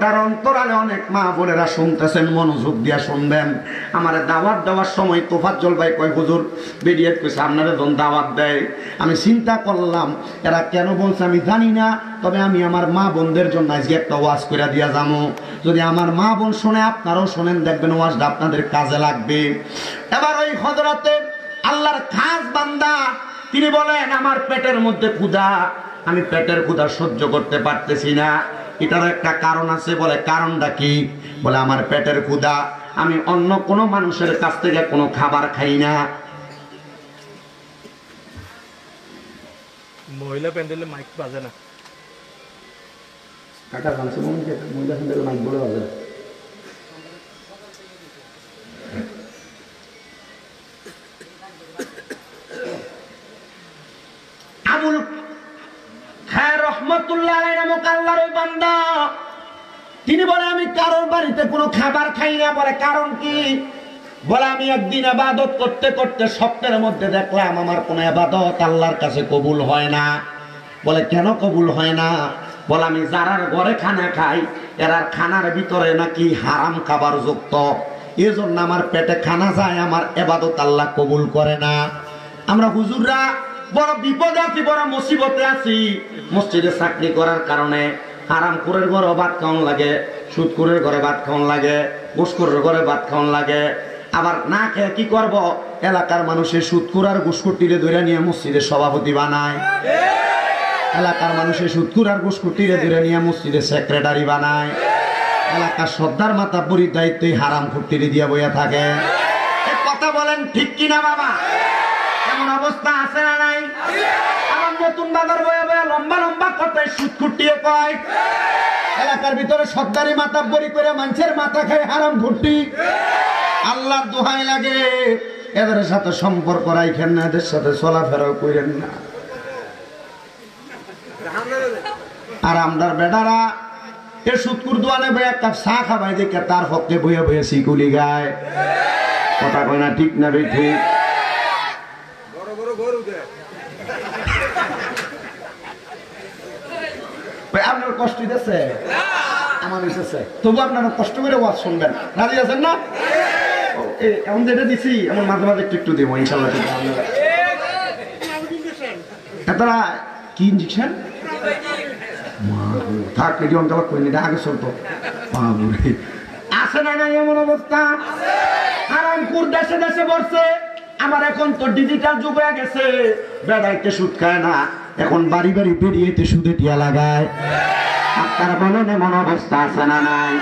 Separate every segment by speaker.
Speaker 1: কারণ অন্তরালে অনেক মা বোনেরা শুনতেছেন, মনোযোগ দিয়া শুনবেন। আমার দাওয়াত দেওয়ার সময় তোফাজ্জল ভাই কয় হুজুর বেরিয়ে কইছে আপনারা যখন দাওয়াত দেয়, আমি চিন্তা করলাম এরা কেন বলছে আমি জানি না, তবে আমি আমার মা বোনদের জন্য আজকে একটা ওয়াজ করে দিয়া যাবো। যদি আমার মা বোন শোনে আপনারাও শোনেন, দেখবেন ওয়াজটা আপনাদের কাজে লাগবে। এবার ওই হযরতে আল্লাহর খাস বান্দা তিনি বলেন আমার পেটের মধ্যে ক্ষুধা, আমি পেটের ক্ষুধা সহ্য করতে পারতেছি না। এটার একটা কারণ আছে। বলে কারণটা কি? বলে আমার পেটের ক্ষুধা, আমি অন্য কোনো মানুষের কাছ থেকে কোনো খাবার খাই না।
Speaker 2: মহিলা প্যান্ডেলে মাইক বাজে না,
Speaker 1: কাকা জানছে মহিলা প্যান্ডেলে মাইক বলে বাজে না। আবুল খায়ের রহমতুল্লাহ আলাইহি নামক আল্লাহর ওই বান্দা তিনি বলে আমি কারোর বাড়িতে কোনো খাবার খাই না। বলে কারণ কি? বলে আমি একদিন ইবাদত করতে করতে স্বপ্নের মধ্যে দেখলাম আমার কোনো ইবাদত আল্লাহর কাছে কবুল হয় না। বলে কেন কবুল হয় না? বলে আমি যারার ঘরে খানা খাই এরার খানার ভিতরে নাকি হারাম খাবার যুক্ত, এজন্য আমার পেটে খানা যায়, আমার ইবাদত আল্লাহ কবুল করে না। আমরা হুজুররা বড় বিপদে আছি, বড় মুসিবতে আছি। মসজিদে চাকরি করার কারণে হারামখোরের ঘরে ভাত খাওয়ান লাগে, সুদখোরের ঘরে ভাত খাওয়ান লাগে, ঘুষখোরের ঘরে ভাত খাওয়ান লাগে। আবার না খেয়ে কি করব? এলাকার মানুষের সুদখোর আর ঘুষখোরটিরে ধরে নিয়ে মসজিদের সভাপতি বানায়, এলাকার মানুষের সুদখোর আর ঘুষখোরটিরে ধরে নিয়ে মসজিদের সেক্রেটারি বানায়, এলাকার সর্দার মাতাব্বরির দায়িত্বে হারামখোরটিরে দিয়ে বইয়া থাকে। কথা বলেন ঠিক কিনা বাবা? এমন অবস্থা আছে না নাই? আমার নতুন বাজার বয়ে বয়ে লম্বা লম্বা কথায় সুদখুটিয়ে কয় এলাকার ভিতরে সর্দারি মাতাব্বরি করে মানুষের মাথা খায় হারামখোরটি। আল্লাহর দোহাই লাগে এদের সাথে সম্পর্ক রাখেন না, এদের সাথে চলাফেরাও করেন না। আর আমরার বেটারা এ সুদকুর দোয়ালে বয়ে একটা চা খাবাই দেখে তার পক্ষে বয়ে বয়ে শিকুলি গায়। কথা কয় না ঠিক না বে ঠিক? আপনার কষ্ট দিতেছে, আমার হইতেছে, তবু আপনারা কষ্ট করে ওয়াজ শুনবেন। রাজি আছেন না? এমন যেটা দিছি এমন মাঝে মাঝে একটু একটু দেবো ইনশাল্লাহ। তারা কি ইঞ্জেকশন থাক রেডি অন্তর করে নিতে আগে চলতো আছে না নাই এমন অবস্থা? হারামখোর দেশে দেশে বসছে। আমার এখন তো ডিজিটাল যুগ হয়ে গেছে, বেড়াইতে সুদ খায় না, এখন বাড়ি বাড়ি বেরিয়েতে সুদে টিয়া লাগায়। আপনারা বলেন এমন অবস্থা আছে না নাই?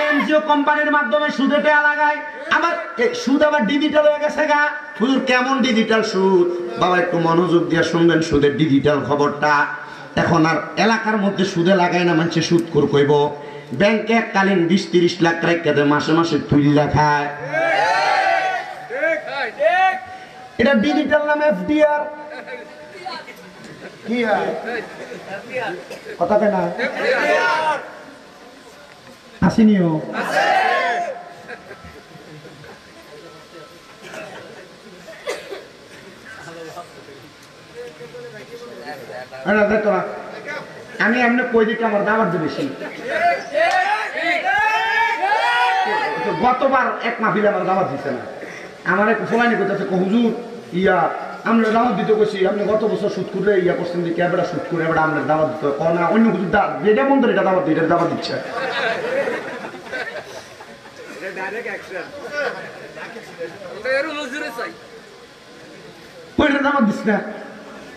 Speaker 1: এনজিও কোম্পানির মাধ্যমে সুদে টিয়া লাগায়। আমার সুদ আবার ডিজিটাল হয়ে গেছে গা। হুজুর কেমন ডিজিটাল সুদ? বাবা একটু মনোযোগ দিয়ে শুনবেন সুদের ডিজিটাল খবরটা। এখন আর এলাকার মধ্যে সুদে লাগায় না, মানুষের সুদ করে কইব ব্যাংকে এককালীন 20-30 লাখ রেখে মাসে মাসে তুইলা খায়। এটা ডিজিটাল নাম এফডিআর। কি কথা কেনা আসেনিও? আমি এমনি কই দিকে আমার দাবার দেবে বেশি। গতবার এক মাহফিলে আমার দাওয়াত দিচ্ছে না, আমার এক ফলাইনি করতেছে হুজুর ইয়া আমরা দাওয়াত দিতে গেছি, আপনি গত বছর সুদ করে ইয়া করছেন যে ক্যাবেটা সুদ করে এবার আপনার দাওয়াত দিতে না অন্য হুজুর যেটা মন এটা দাওয়াত এটা দাওয়াত দিচ্ছে। দাওয়াত দিস না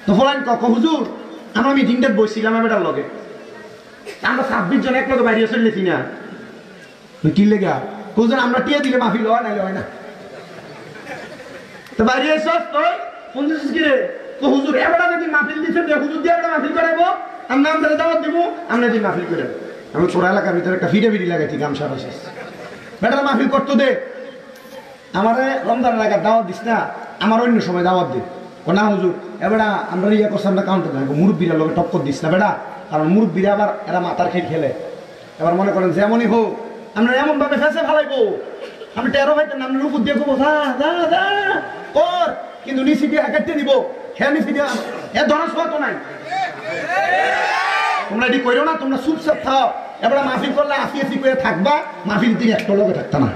Speaker 1: তো ফলাইন হুজুর আমরা মিটিংটা বসছিলাম এটার লগে, আমরা 26 জন এক লগে বাইরে চলেছি না কি লেগা হুজুর আমরা টিয়া দিলে মাহফিল হয় নাইলে হয় না। তো বাইরে এসছ তুই 50 কি রে তো হুজুর এবারে যদি মাহফিল দিছে যে হুজুর দিয়ে আমরা মাহফিল করাবো, আমরা আমাদের দাওয়াত দিব, আমরা দিন মাহফিল করে আমি তোর এলাকার ভিতরে একটা ফিরে ফিরি লাগাইছি গামছা বসে বেটার মাহফিল করতো দে। আমারে রমজানের আগে দাওয়াত দিস না, আমার অন্য সময় দাওয়াত দে। ও না হুজুর এবারে আমরা ইয়ে করছি আমরা কাউন্টার দেবো, মুরব্বীরা লোকে টক্কর দিস না বেটা, কারণ মুরব্বীরা আবার এরা মাথার খেল খেলে। এবার মনে করেন যেমনই হোক আমরা এমন ভাবে ফেসে ফেলাইবো, আমি টেরো ভাইতেন আমরা উপর দিয়ে করবো কর, কিন্তু নিচি দিয়ে কেটে দিব, খেয়ে নিচি দিয়ে এর ধরস তো নাই। তোমরা এটি কইরো না, তোমরা চুপচাপ থাও। এবার মাহফিল করলে আসি আসি করে থাকবা, মাহফিল দিন একটা লোকে থাকতো না।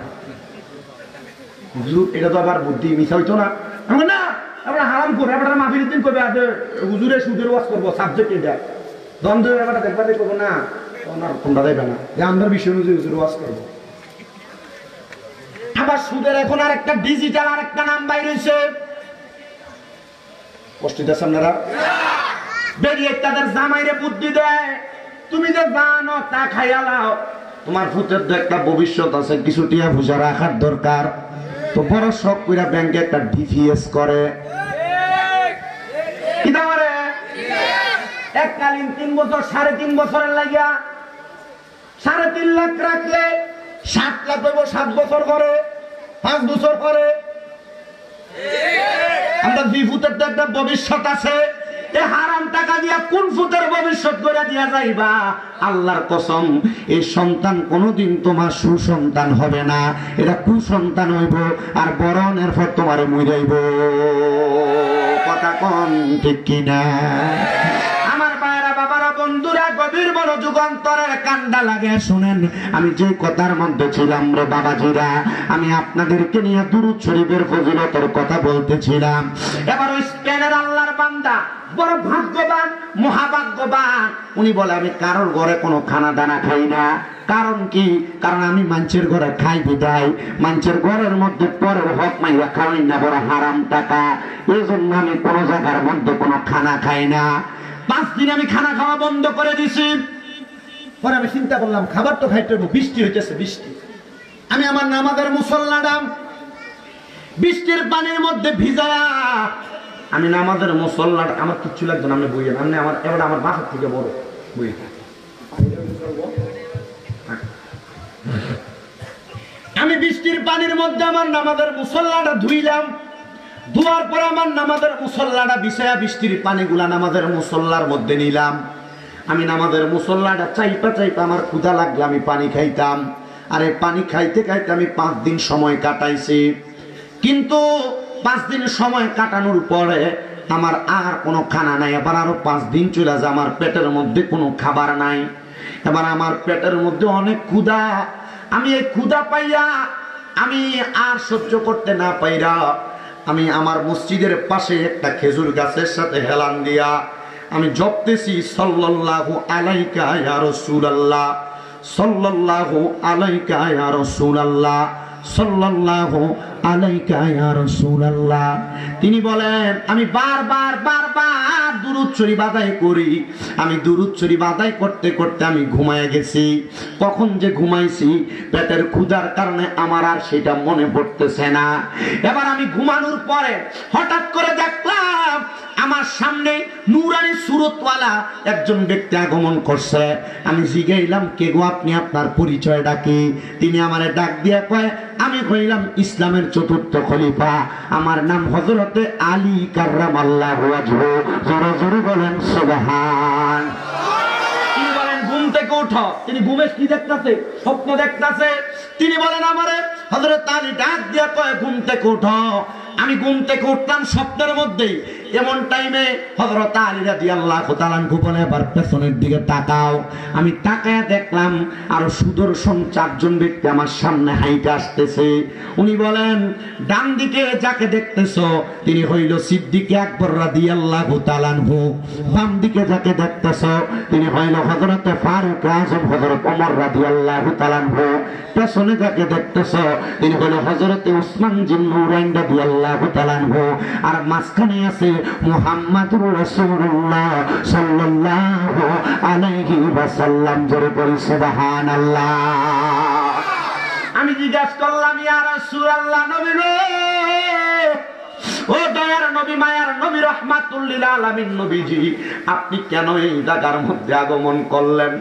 Speaker 1: হুজুর এটা তো আবার বুদ্ধি মিশা হইতো না, আমরা না এবার হারাম করে এবার মাহফিল দিন করবে হুজুরে সুদের ওয়াজ করবো সাবজেক্ট এটা দ্বন্দ্ব এবার দেখবা করবো না, তোমরা দেখবে না যে আমরা বিষয় অনুযায়ী হুজুর ওয়াজ করবো। আবার সুদের এখন আর একটা ডিজিটাল আর একটা নাম বাইর হয়েছে, কষ্টিতে আপনারা বেরিয়ে তাদের জামাইরে বুদ্ধি দেয়, তুমি যে জানো তা খাইয়া লাও, তোমার ভূতের তো একটা ভবিষ্যৎ আছে, কিছু টিয়া পয়সা রাখার দরকার, তো বড় শখ কইরা ব্যাংকে একটা ডিপিএস করে কি দামারে এককালীন 3 বছর 3.5 বছরের লাগিয়া 3.5 লাখ রাখলে 7 লাখ হইব 7 বছর করে 5 বছর করে। আমরা বিভূতের তো একটা ভবিষ্যৎ আছে, এ হারাম টাকা দিয়া কোন ফুতের ভবিষ্যৎ করে দিয়া যাইবা? আল্লাহর কসম এই সন্তান কোনোদিন তোমার সুসন্তান হবে না, এটা কুসন্তান হইব, আর বরণের পর তোমার মইরাইব। কথা কোন ঠিক কিনা? আমার ভাইরা বাবারা বন্ধুরা গভীর বড় যুগান্তরের কান্ডা লাগে শুনেন, আমি যে কথার মধ্যে ছিলাম রে বাবাজিরা, আমি আপনাদেরকে নিয়ে দুরূদ শরীফের ফজিলতের কথা বলতেছিলাম। এবার ওই স্পেনের আল্লাহর বান্দা বড় ভাগ্যবান মহাভাগ্যবান, উনি বলে আমি কারোর ঘরে কোনো খানা দানা খাই না। কারণ কি? কারণ আমি মানুষের ঘরে খাই বিদায়, মানুষের ঘরের মধ্যে পরের হক মাইরা খাওয়াই না, বড় হারাম টাকা, এই জন্য আমি কোনো জায়গার মধ্যে কোনো খানা খাই না। 5 দিন আমি খানা খাওয়া বন্ধ করে দিছি। পরে আমি চিন্তা করলাম খাবার তো খাইতে হবে, বৃষ্টি হইতেছে, বৃষ্টি, আমি আমার নামাজের মুসল্লাটা বৃষ্টির পানির মধ্যে ভিজায়া আমি নামাজের মুসল্লাটা, আমার কিচ্ছু লাগতো না, আমি বইয়ে আমি আমার এবার আমার বাসার থেকে বড় বই, আমি বৃষ্টির পানির মধ্যে আমার নামাজের মুসল্লাটা ধুইলাম, ধোয়ার পরে আমার নামাজের মুসল্লাটা বিছায়া বৃষ্টির পানিগুলা নামাজের মুসল্লার মধ্যে নিলাম। আমি নামাজের মুসল্লাটা চাইপা চাইপা আমার ক্ষুধা লাগলে আমি পানি খাইতাম, আর এই পানি খাইতে খাইতে আমি 5 দিন সময় কাটাইছি। কিন্তু 5 দিন সময় কাটানোর পরে আমার আর কোনো খানা নাই। এবার আরো 5 দিন চলে যায়, আমার পেটের মধ্যে কোনো খাবার নাই। এবার আমার পেটের মধ্যে অনেক ক্ষুধা, আমি এই ক্ষুধা পাইয়া আমি আর সহ্য করতে না পাইরা আমি আমার মসজিদের পাশে একটা খেজুর গাছের সাথে হেলান দিয়া আমি জপতেছি সাল্লাল্লাহু আলাইকা ইয়া রাসূলুল্লাহ, সাল্লাল্লাহু আলাইকা ইয়া রাসূলুল্লাহ, সাল্লাল্লাহু আলাইকা ইয়া রাসূলুল্লাহ। তিনি বলেন আমি বারবার দুরূদ শরীফ আদায় করি, আমি দুরূদ শরীফ আদায় করতে করতে আমি ঘুমায় গেছি। কখন যে ঘুমাইছি পেটের ক্ষুধার কারণে আমার আর সেটা মনে পড়তেছে না। এবার আমি ঘুমানোর পরে হঠাৎ করে দেখলাম আমার সামনে নূরানি সুরতওয়ালা একজন ব্যক্তি আগমন করছে। আমি জিজ্ঞাইলাম কে গো আপনি, আপনার পরিচয়টা কি? তিনি আমারে ডাক দিয়া কয় আমি হইলাম ইসলামের 4র্থ খলিফা, আমার নাম হযরতে আলী কাররামাল্লাহু ওয়াজহু। জোরে জোরে বলেন সুবহান। তিনি বলেন ঘুম থেকে ওঠো। তিনি ঘুমে কি দেখতাছে? স্বপ্ন দেখতাছে। তিনি বলেন আমারে হযরত আলী ডাক দিয়া কয় ঘুম থেকে ওঠো। আমি ঘুম থেকে উঠলাম স্বপ্নের মধ্যেই। এমন টাইমে হযরত আলী রাদিয়াল্লাহু তাআলা বলে এবার পেছনের দিকে তাকাও। আমি তাকায় দেখলাম আর সুদর্শন 4 জন ব্যক্তি আমার সামনে হাইটে আসতেছে। উনি বলেন ডান দিকে যাকে দেখতেছো তিনি হইল সিদ্দিক আকবর রাদিয়াল্লাহু তাআলা, বাম দিকে যাকে দেখতেছো তিনি হইল হযরত ফারুক আযম হযরত ওমর রাদিয়াল্লাহু তাআলা, পেছনে যাকে দেখতেছো তিনি হইল হযরত উসমান জিন নুরাইন রাদিয়াল্লাহু তাআলা, আর মাঝখানে আছে মুহাম্মাদুর রাসূলুল্লাহ সাল্লাল্লাহু আলাইহি ওয়াসাল্লাম। জোরে বলি সুবহানাল্লাহ। আমি জিজ্ঞাসা করলাম ইয়া রাসূলুল্লাহ, নবী গো, ও দয়ার নবী, মায়ার নবী, রাহমাতুল লিল আলামিন নবীজি, আপনি কেন এই জায়গার মধ্যে আগমন করলেন?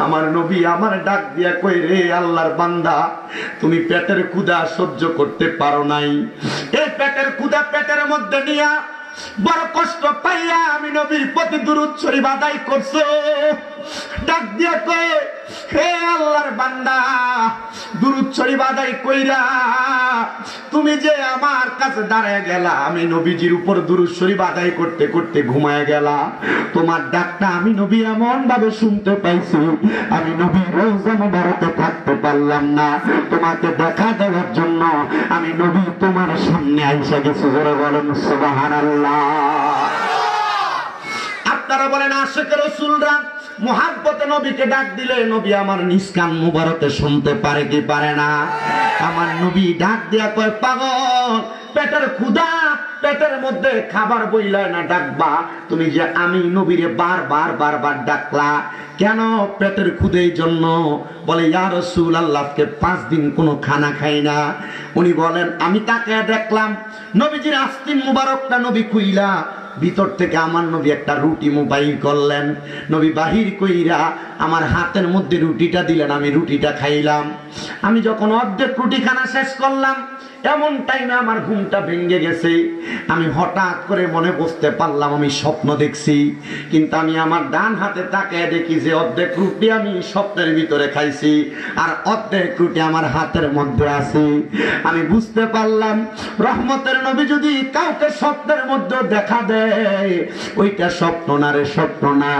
Speaker 1: আমার নবী আমার ডাক দিয়া কই রে আল্লাহর বান্দা, তুমি পেটের ক্ষুধা সহ্য করতে পারো নাই, এই পেটের ক্ষুধা পেটের মধ্যে নিয়া বড় কষ্ট পাইয়া আমি নবীর প্রতি দুরূদ শরীফ আদায় করছো। ডাক দিয়া কই হে আল্লাহর বান্দা, দুরূদ শরীফ আদায় কইরা তুমি যে আমার কাছে দাঁড়ায় গেলা, আমি নবীজির উপর দুরূদ শরীফ আদায় করতে করতে ঘুমায় গেলা। তোমার ডাকটা আমি নবী এমন ভাবে শুনতে পাইছি, আমি নবী রওজা মুবারকে থাকতে পারলাম না। তোমাকে দেখা দেওয়ার জন্য আমি নবী তোমার সামনে আইসা গেছি। জোরে বলেন সুবহানাল্লাহ। আপনারা বলেন আশিকে রাসূলরা মুহাব্বতে নবীকে ডাক দিলে নবী আমার নিজ কান মুবারকে শুনতে পারে কি পারে না? আমার নবী ডাক দিয়া কয়, পাগল, পেটের ক্ষুধা, পেটের মধ্যে খাবার বইলা না ডাকবা? তুমি যে আমি নবীরে বারবার ডাকলা কেন? পেটের ক্ষুধের জন্য। বলে ইয়া রাসূলুল্লাহ, আজকে 5 দিন কোনো খানা খাই না। উনি বলেন আমি তাকে দেখলাম নবীজির আস্তিন মুবারকটা নবী খুইলা ভিতর থেকে আমার নবী একটা রুটি মোবাইল করলেন। নবী বাহির কইরা আমার হাতের মধ্যে রুটিটা দিলেন, আমি রুটিটা খাইলাম। আমি যখন অর্ধেক রুটি খানা শেষ করলাম, এমন টাইমে আমার ঘুমটা ভেঙে গেছে। আমি হঠাৎ করে মনে বুঝতে পারলাম আমি স্বপ্ন দেখছি। কিন্তু আমি আমার ডান হাতে তাকিয়ে দেখি যে অর্ধেক রুটি আমি স্বপ্নের ভিতরে খাইছি, আর অর্ধেক রুটি আমার হাতের মধ্যে আছে। আমি বুঝতে পারলাম রহমতের নবী যদি কাউকে স্বপ্নের মধ্যে দেখা দেয়, ওইটা স্বপ্ন না রে, স্বপ্ন না।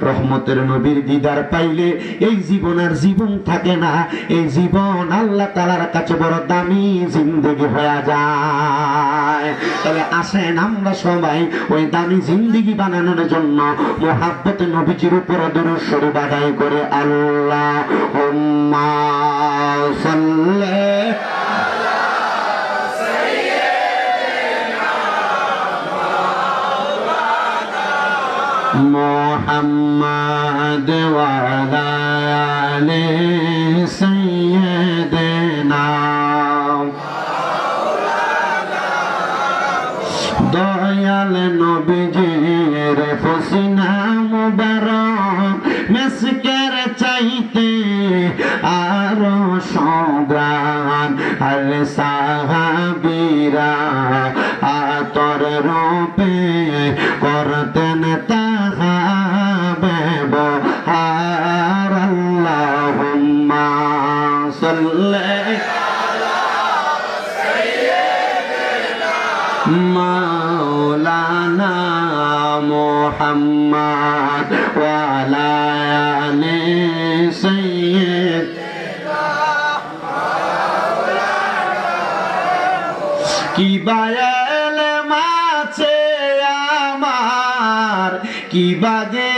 Speaker 1: রহমতের নবীর দিদার পাইলে এই জীবন আর জীবন থাকে না। এই জীবন আল্লাহ তাআলার কাছে বড় দামি জিন্দেগি হয়ে যায়। তবে আসেন আমরা সবাই ওই দামি জিন্দেগি বানানোর জন্য মুহাব্বতে নবীজির উপর দুরূদ শরীফ আদায় করে আল্লাহুম্মা সাল্লি মুহাম্মাদ ওয়া আলা আলি সাইয়্যিদিনা দয়াল নবীজির ফসিনা মুবারক মিসকের চাইতে আরো সুগ্রাণ। আর সাহাবীরা আতর রূপে করতেন তাহা ব্যবহার। আল্লাহুম্মা সাল্লি মাওলানা মুহাম্মদ ওয়া আলা আলি সাইয়্যিদিনা কি বায়াল মাছে আমার, কি বাগে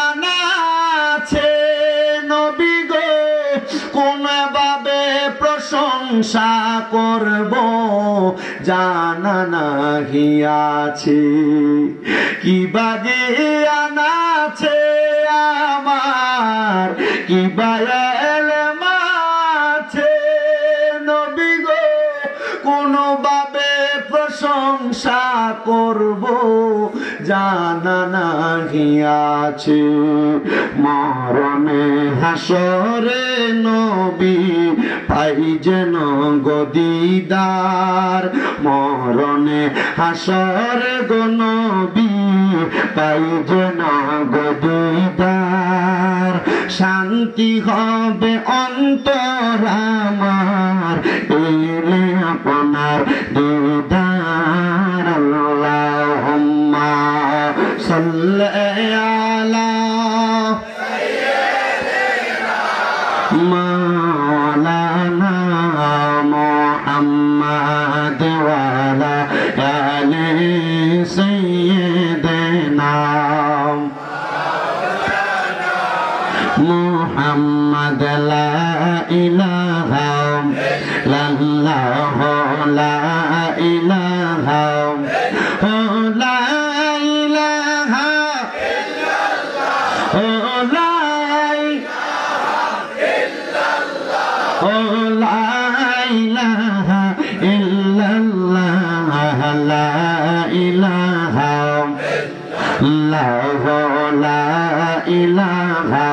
Speaker 1: আনাছে নবী গো, কোন ভাবে প্রশংসা করব জানা নাহি আছে। কি বাগে আনাছে আমার, কি বায়াল মাছে নবী গো, কোন ভাবে প্রশংসা করব জানা নাহি আছে। মরণে হাসরে নবী পাই যেন গদিদার, মরণে হাসরে গো নবী পাই যেন গদিদার। শান্তি হবে অন্তর আমার পেলে আপনার দিদার। আল্লাহুম্মা সাল্লি আলা মাওলানা মুহাম্মদ ওয়া আলা আলি সাইয়্যিদিনা মুহাম্মদ। লা ইলাহা ইল্লাল্লাহ, লা ইলাহা লা ইলাহা ইল্লাল্লাহ, লা ইলাহা ইল্লাল্লাহ, লা ইলাহা ইল্লাল্লাহ, লা ইলাহা।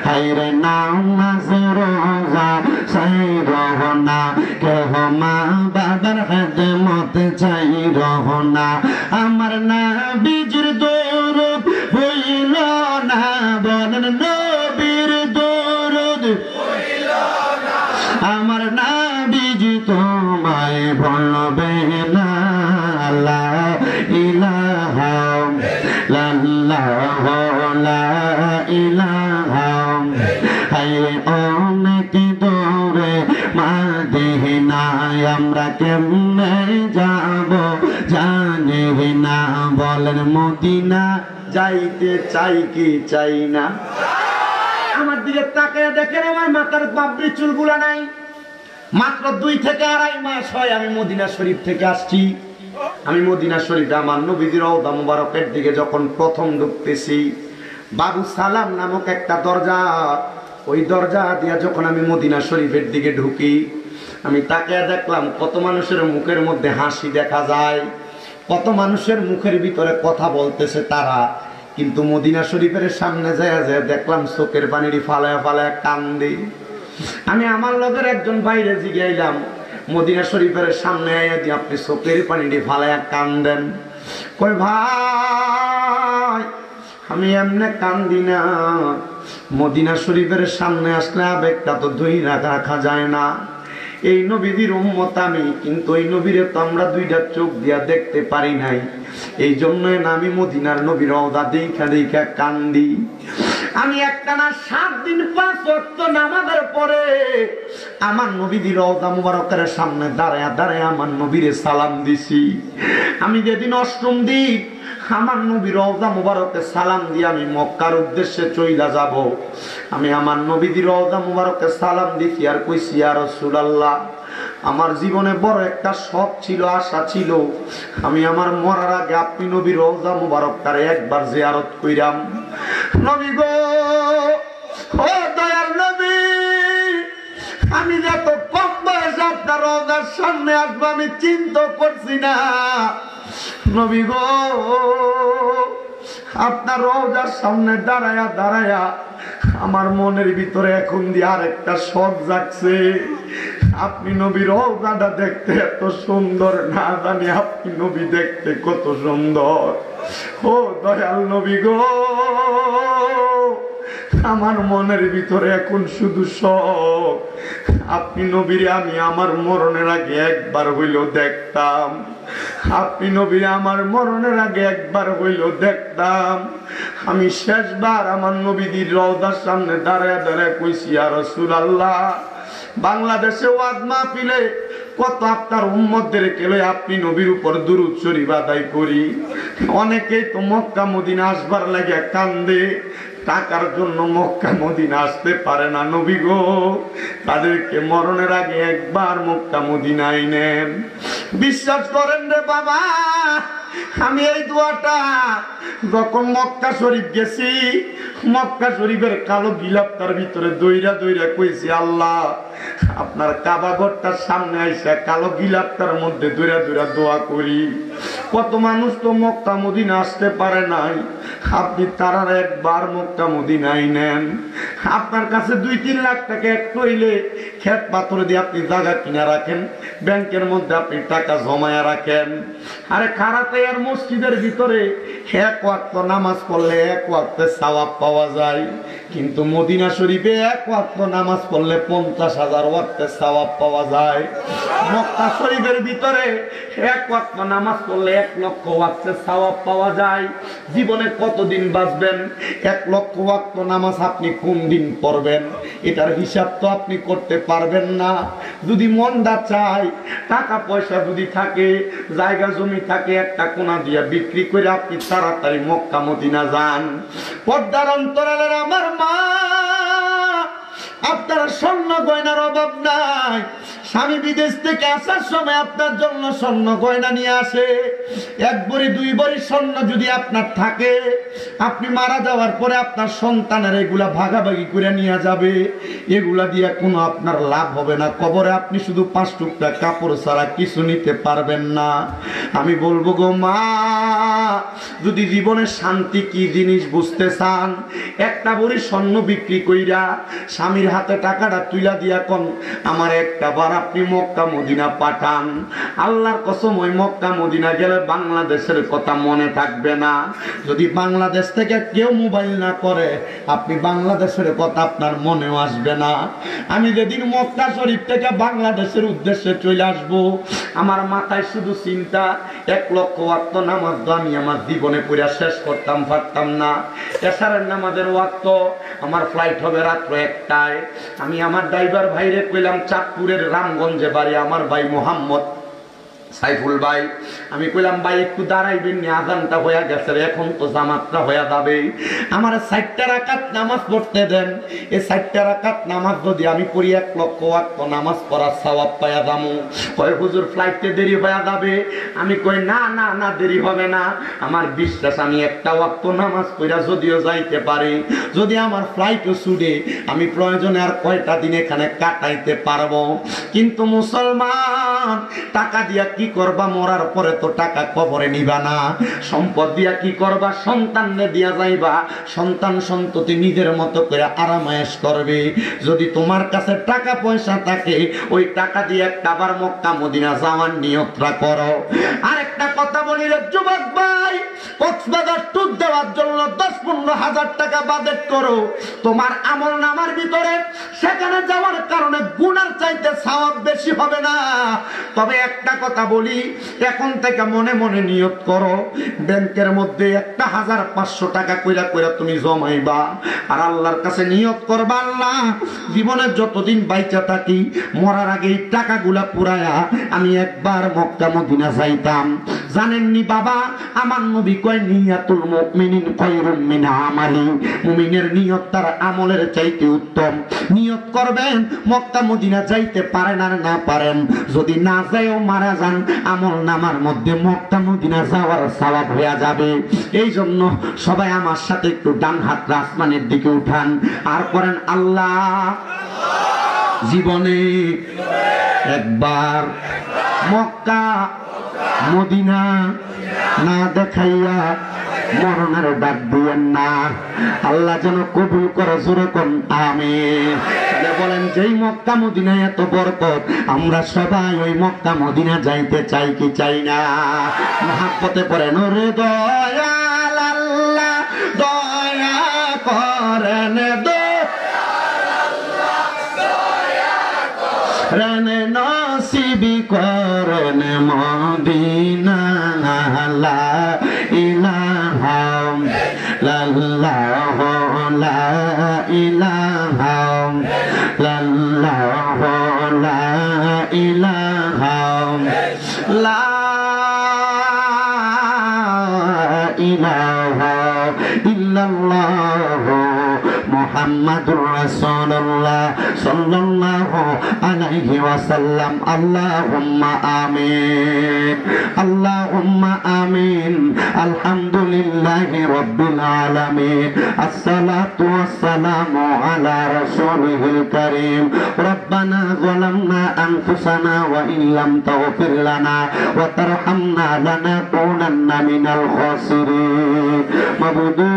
Speaker 1: হায়রে নামাজ রোজা চাই রহনা, কেহ মা বাবার খেদমত চাই রহনা। আমার নবীজির দরুদ হইল না, বলেন নবীর আমার নবীজি তোমায় বলবে না লা ইলাহা ইল্লাল্লাহ লা ইলাহা হায় অনেক দূরে মদিনায় আমরা কেমনে যাব জানি না বলেন মদিনা যাইতে চাই কি চাই না আমার দিকে তাকিয়ে দেখেন আমার মাথার বাবরি চুলগুলা নাই মাত্র 2 থেকে 2.5 মাস হয় আমি মদিনা শরীফ থেকে আসছি আমি মদিনা শরীফে আমার নবীর রওজা মুবারকের দিকে যখন প্রথম ঢুকতেছি বাবু সালাম নামক একটা দরজা ওই দরজা দিয়ে যখন আমি মদিনা শরীফের দিকে ঢুকি আমি তাকিয়ে দেখলাম কত মানুষের মুখের মধ্যে হাসি দেখা যায় কত মানুষের মুখের ভিতরে কথা বলতেছে তারা কিন্তু মদিনা শরীফের সামনে যায় দেখলাম চোখের পানিটি ফালায় ফালায় কান্দে আমি আমার লগের একজন বাইরে জিগাইলাম মদিনা শরীফের সামনে আইয়া দিয়ে আপনি চোখের পানিটি ফালায় কান্দেন কই ভাই আমি এমনে কান্দি না মদিনা শরীফের সামনে আসলে আবেগটা তো ধুই রাখা যায় না এই নবীর উম্মত আমি কিন্তু এই নবীরে তো আমরা 2টা চোখ দিয়া দেখতে পারি নাই এই জন্যই না আমি মদিনার নবীর রওজা দেখা দেখা কান্দি আমি একটানা 7 দিন 5 ওয়াক্ত নামাজের পরে আমার নবীর রওজা মুবারকের সামনে দাঁড়ায়া দাঁড়ায়া আমার নবীরে সালাম দিছি আমি যেদিন 8ম দিন আমার নবীর রওজা মুবারকে সালাম দিয়ে আমি মক্কার উদ্দেশ্যে চইলা যাব আমি আমার নবীর রওজা মুবারকে সালাম দিছি আর কইছি ইয়া রাসূলুল্লাহ আমার জীবনে বড় একটা শখ ছিল আশা ছিল আমি আমার মরার আগে আপনি নবীর রওজা মুবারকটারে একবার জিয়ারত কইরাম নবী গো ও দয়ার নবী আমি যত কম বয়সে আপনার রওজার সামনে আসবো আমি চিন্তা করছি না নবী গো আপনার রওজার সামনে দাঁড়ায়া দাঁড়ায়া আমার মনের ভিতরে এখন দিয়ে আরেকটা শখ জাগছে আপনি নবীর রওজাটা দেখতে এত সুন্দর না জানি আপনি নবী দেখতে কত সুন্দর ও দয়াল নবী গো আমার মনের ভিতরে এখন শুধু শখ আপনি নবীরে আমি আমার মরণের আগে একবার হইল দেখতাম আপনি নবীরে আমার মরণের আগে একবার হইল দেখতাম আমি শেষবার আমার নবীর রওজার সামনে দাঁড়ায় দাঁড়ায় কইছি ইয়া রাসূলুল্লাহ বাংলাদেশে ওয়াজ মাহফিলে কত আপনার উম্মতদের কেলে আপনি নবীর উপর দুরূদ শরীফ আদায় করি অনেকেই তো মক্কা মদিনা আসবার লাগে কান্দে টাকার জন্য মক্কা মদিনা আসতে পারে না নবী গো তাদেরকে মরণের আগে একবার মক্কা মদিনায় নেন বিশ্বাস করেন রে বাবা আমি এই দোয়াটা যখন মক্কা শরীফ গেছি মক্কা শরীফের কালো গিলাপটার ভিতরে দইরা দইরা কইছি আল্লাহ আপনার কাবা ঘরটার সামনে আইসা কালো গিলাপটার মধ্যে দইরা দইরা দোয়া করি কত মানুষ তো মক্কা মদিনা আসতে পারে নাই আপনি তারা একবার মক্কা মদিনায় নেন আপনার কাছে 2-3 লাখ টাকা একটু হইলে ক্ষেত পাথর দিয়ে আপনি জায়গা কিনা রাখেন ব্যাংকের মধ্যে আপনি টাকা জমায়া রাখেন আরে খারাতে আর মসজিদের ভিতরে 1 ওয়াক্ত নামাজ পড়লে 1 ওয়াক্তে সওয়াব পাওয়া যায় কিন্তু মদিনা শরীফে 1 ওয়াক্ত নামাজ পড়লে 50,000 ওয়াক্তে সওয়াব পাওয়া যায় মক্কা শরীফের ভিতরে 1 ওয়াক্ত নামাজ পড়লে 1 লক্ষ ওয়াক্তে সওয়াব পাওয়া যায় জীবনে কতদিন বাঁচবেন 1 লক্ষ ওয়াক্ত নামাজ আপনি কোন দিন পড়বেন এটার হিসাব তো আপনি করতে পারবেন না যদি মনটা চায় টাকা পয়সা যদি থাকে জায়গা জমি থাকে একটা কোনা দিয়া বিক্রি করে আপনি তাড়াতাড়ি মক্কা মদিনা যান পর্দার অন্তরালের আমার মা আপনার স্বর্ণ গয়নার অভাব নাই স্বামী বিদেশ থেকে আসার সময় আপনার জন্য স্বর্ণ গয়না নিয়ে আসে 1 ভরি 2 ভরি স্বর্ণ যদি আপনার থাকে আপনি মারা যাওয়ার পরে আপনার সন্তানের এগুলা ভাগাভাগি করে নিয়ে যাবে এগুলা দিয়ে কোনো আপনার লাভ হবে না কবরে আপনি শুধু 5 টুকরা কাপড় ছাড়া কিছু নিতে পারবেন না আমি বলবো গো মা যদি জীবনে শান্তি কি জিনিস বুঝতে চান 1 ভরি স্বর্ণ বিক্রি কইরা স্বামীর হাতে টাকাটা তুইলা দিয়া কোন আমার একটা বার আপনি মক্কা মদিনা পাঠান, আল্লাহর কসম ওই মক্কা মদিনা গেলে বাংলাদেশের কথা মনে থাকবে না। যদি বাংলাদেশ থেকে কেউ মোবাইল না করে, আপনি বাংলাদেশের কথা আপনার মনেও আসবে না। আমি যেদিন মক্কা শরীফ থেকে বাংলাদেশের উদ্দেশ্যে চলে আসব, আমার মাথায় শুধু চিন্তা 1 লক্ষ ওয়াক্ত নামাজ তো আমি আমার জীবনে পড়া শেষ করতাম পারতাম না। এশারের নামাজের ওয়াক্ত আমার ফ্লাইট হবে রাত্র 1টায়। আমি আমার ড্রাইভার ভাইরে কইলাম, চাঁদপুরের রামগঞ্জে বাড়ি আমার ভাই মোহাম্মদ সাইফুল ভাই, আমি কইলাম ভাই একটু দাঁড়াইবেন, আজানটা হয়ে গেছে, এখন তো জামাতটা হয়ে যাবে, আমার 60টা রাকাত নামাজ পড়তে দেন। এই 60টা রাকাত নামাজ যদি আমি পড়ি 1 লক্ষ ওয়াক্ত নামাজ পড়ার সওয়াব পায়া যাবো। কয় হুজুর ফ্লাইটে দেরি হয়ে যাবে। আমি কই না না না, দেরি হবে না, আমার বিশ্বাস আমি একটা ওয়াক্ত নামাজ পড়া যদিও যাইতে পারি, যদি আমার ফ্লাইটও ছুটে, আমি প্রয়োজনে আর কয়টা দিন এখানে কাটাইতে পারবো। কিন্তু মুসলমান, টাকা দিয়া কি করবা? মরার পরে তো টাকা কবরে নিবা না। সম্পদ দিয়া কি করবা? সন্তানকে দিয়া যাইবা, সন্তান সন্ততি নিজের মতো করে আরামায়েশ করবে। যদি তোমার কাছে টাকা পয়সা থাকে, ওই টাকা দিয়ে একটাবার মক্কা মদিনা যাওয়ার নিয়তটা করো। আরেকটা কথা বলি রে যুবক ভাই, কক্সবাজার ট্যুর দেওয়ার জন্য 10-15 হাজার টাকা বাজেট করো, তোমার আমল নামার ভিতরে সেখানে যাওয়ার কারণে গুনার চাইতে সওয়াব বেশি হবে না। তবে একটা কথা বলি, এখন থেকে মনে মনে নিয়ত করো, ব্যাংকের মধ্যে 1500 টাকা কইরা কইরা তুমি জমাইবা, আর আল্লাহর কাছে নিয়ত করবা, আল্লাহ জীবনের যতদিন বাইচা থাকি, মরার আগে এই টাকাগুলা পুরায়া আমি একবার মক্কা মদিনা যাইতাম। জানেননি বাবা, আমার নবী কয় নিয়াতুল মুমিনিন খায়রুম মিন আমালি, মুমিনের নিয়ত তার আমলের চাইতে উত্তম। নিয়ত করবেন, মক্কা মদিনা যাইতে পারেন আর না পারেন, যদি না যায়ও মারা যান, আমল নামার মধ্যে মক্কা মদিনা যাওয়ার সওয়াব হয়ে যাবে। এই জন্য সবাই আমার সাথে একটু ডান হাত আসমানের দিকে উঠান আর করেন আল্লাহ, জীবনে একবার মক্কা মদিনা না দেখাইয়া মরণের ডাক দিয়েন না। আল্লাহ যেন কবুল করে, জোরে কোন আমিন। বলেন, যেই মক্কা মদিনায় এত বরকত, আমরা সবাই ওই মক্কা মদিনা যাইতে চাই কি চাই না? মহাব্বতে পড়েন, ওরে দয়াল আল্লাহ দয়া করেন, রানে নসিবি করেন মদিনা, লা ইলাহা ইল্লাল্লাহ, লা ইলাহা ইল্লাল্লাহ, লা ইলাহা ইল্লাল্লাহ, মুহাম্মাদুর রাসূলুল্লাহ সাল্লাল্লাহু আলাইহি ওয়াসাল্লাম। আল্লাহুম্মা আমিন, আল্লাহুম্মা আমিন। আলহামদুলিল্লাহি রাব্বিল আলামিন, আসসালাতু ওয়াসসালামু আলা রাসূলিল কারীম। রব্বানা যালামনা আনফুসানা ওয়া ইন লাম তাগফির লানা ওয়া তারহামনা লানাকুনান্না মিনাল খাসিরিন। মাবুদু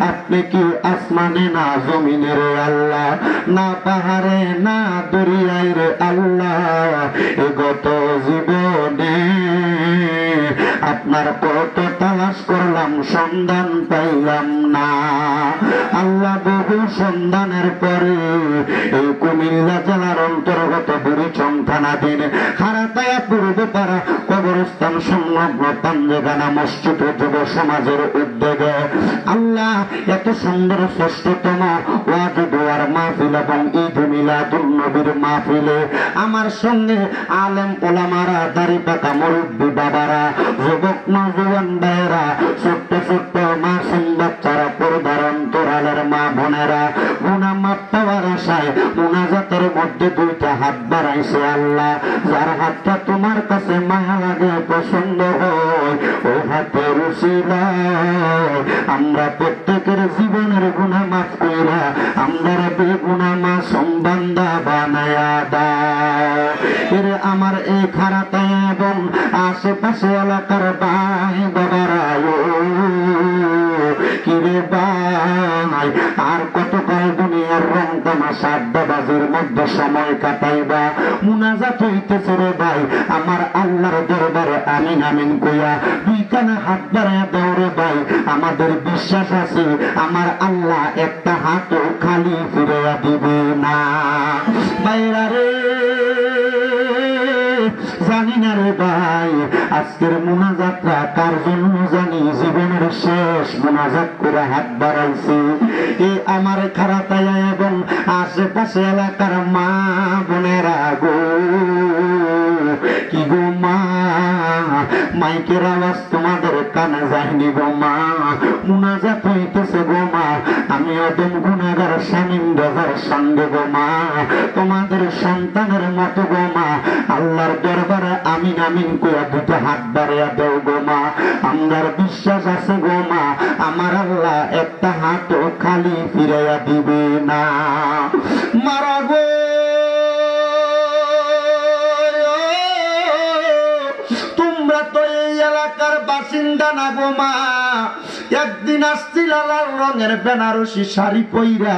Speaker 1: আপনি কি আসমানে না জমিনের আল্লাহ, না পাহাড়ে না দরিয়ায় রে আল্লাহ, এ গত জীবনে আপনার কত তালাশ করলাম, সন্ধান পাইলাম না। আল্লাহ বহু সন্ধানের পরে এই কুমিল্লা জেলার অন্তর্গত বুড়িচং থানাধীন হারাতায়া পূর্বপাড়া কবরস্থান সংলগ্ন পাঞ্জেগানা মসজিদ যুব সমাজের উদ্যোগে আল্লাহ এত সুন্দর শ্রেষ্ঠতম ওয়াজ দোয়ার মাহফিল এবং ঈদ মিলাদুন নবীর মাহফিলে আমার সঙ্গে আলেম ওলামারা, দাড়ি পাকা মুরব্বী বাবারা, যুবক নওজোয়ান ভাইয়েরা, ছোট্ট ছোট্ট মাসুম বাচ্চারা, পর্দার অন্তরালের মা বোনেরা, গুনাহ মাফ পাওয়ার আশায় মুনাজাতের মধ্যে 2টা হাত বাড়াইছে। আল্লাহ, যার হাতটা তোমার কাছে মায়া লাগে, পছন্দ হয়, ও হাতের উসিলায় আমরা প্রত্যেকের জীবনের গুনাহ মাফ কইরা আমরা বেগুনাহ মাসুম বান্দা বানায়া দাও। এর আমার এই খারাতায়া এবং আশেপাশে এলাকার ভাই বাবারা, কিরে ভাই আর কতকাল দুনিয়ার রং তামাশা আড্ডাবাজির মধ্যে সময় কাটাইবা? মুনাজাত হইতেছে রে ভাই আমার আল্লাহর দরবারে আমিন আমিন কইয়া দুই কানে হাত বাড়াইয়া দাও রে ভাই। আমাদের বিশ্বাস আছে আমার আল্লাহ একটা হাতও খালি ফিরাইয়া দিবে না। বাইরা রে জানি না রে ভাই আজকের মুনাজাতটা কার জন্য জানি? জীবনের শেষ মুনাজাত করে হাত বাড়াইছি এ আমার খারাতায়া এবং আশেপাশে এলাকার মা বোনেরা গো। কি গো মা, মাইকের আওয়াজ তোমাদের কানে যায়নি গো মা, মুনাজাত হইতেছে গো মা। আমি অদম গুনাহগার শামীম রাজার সঙ্গে গো মা, তোমাদের সন্তানের মতো গো মা আল্লাহর দরবারে আমিন আমিন কইয়া দুটো হাত বাড়াইয়া দেও গো মা। আমার বিশ্বাস আছে গো মা আমার আল্লাহ একটা হাতও খালি ফিরাইয়া দিবে না। মারা গো তোমরা তো এই এলাকার বাসিন্দা না গো মা। একদিন আসছিল লাল রঙের বেনারসি শাড়ি পইরা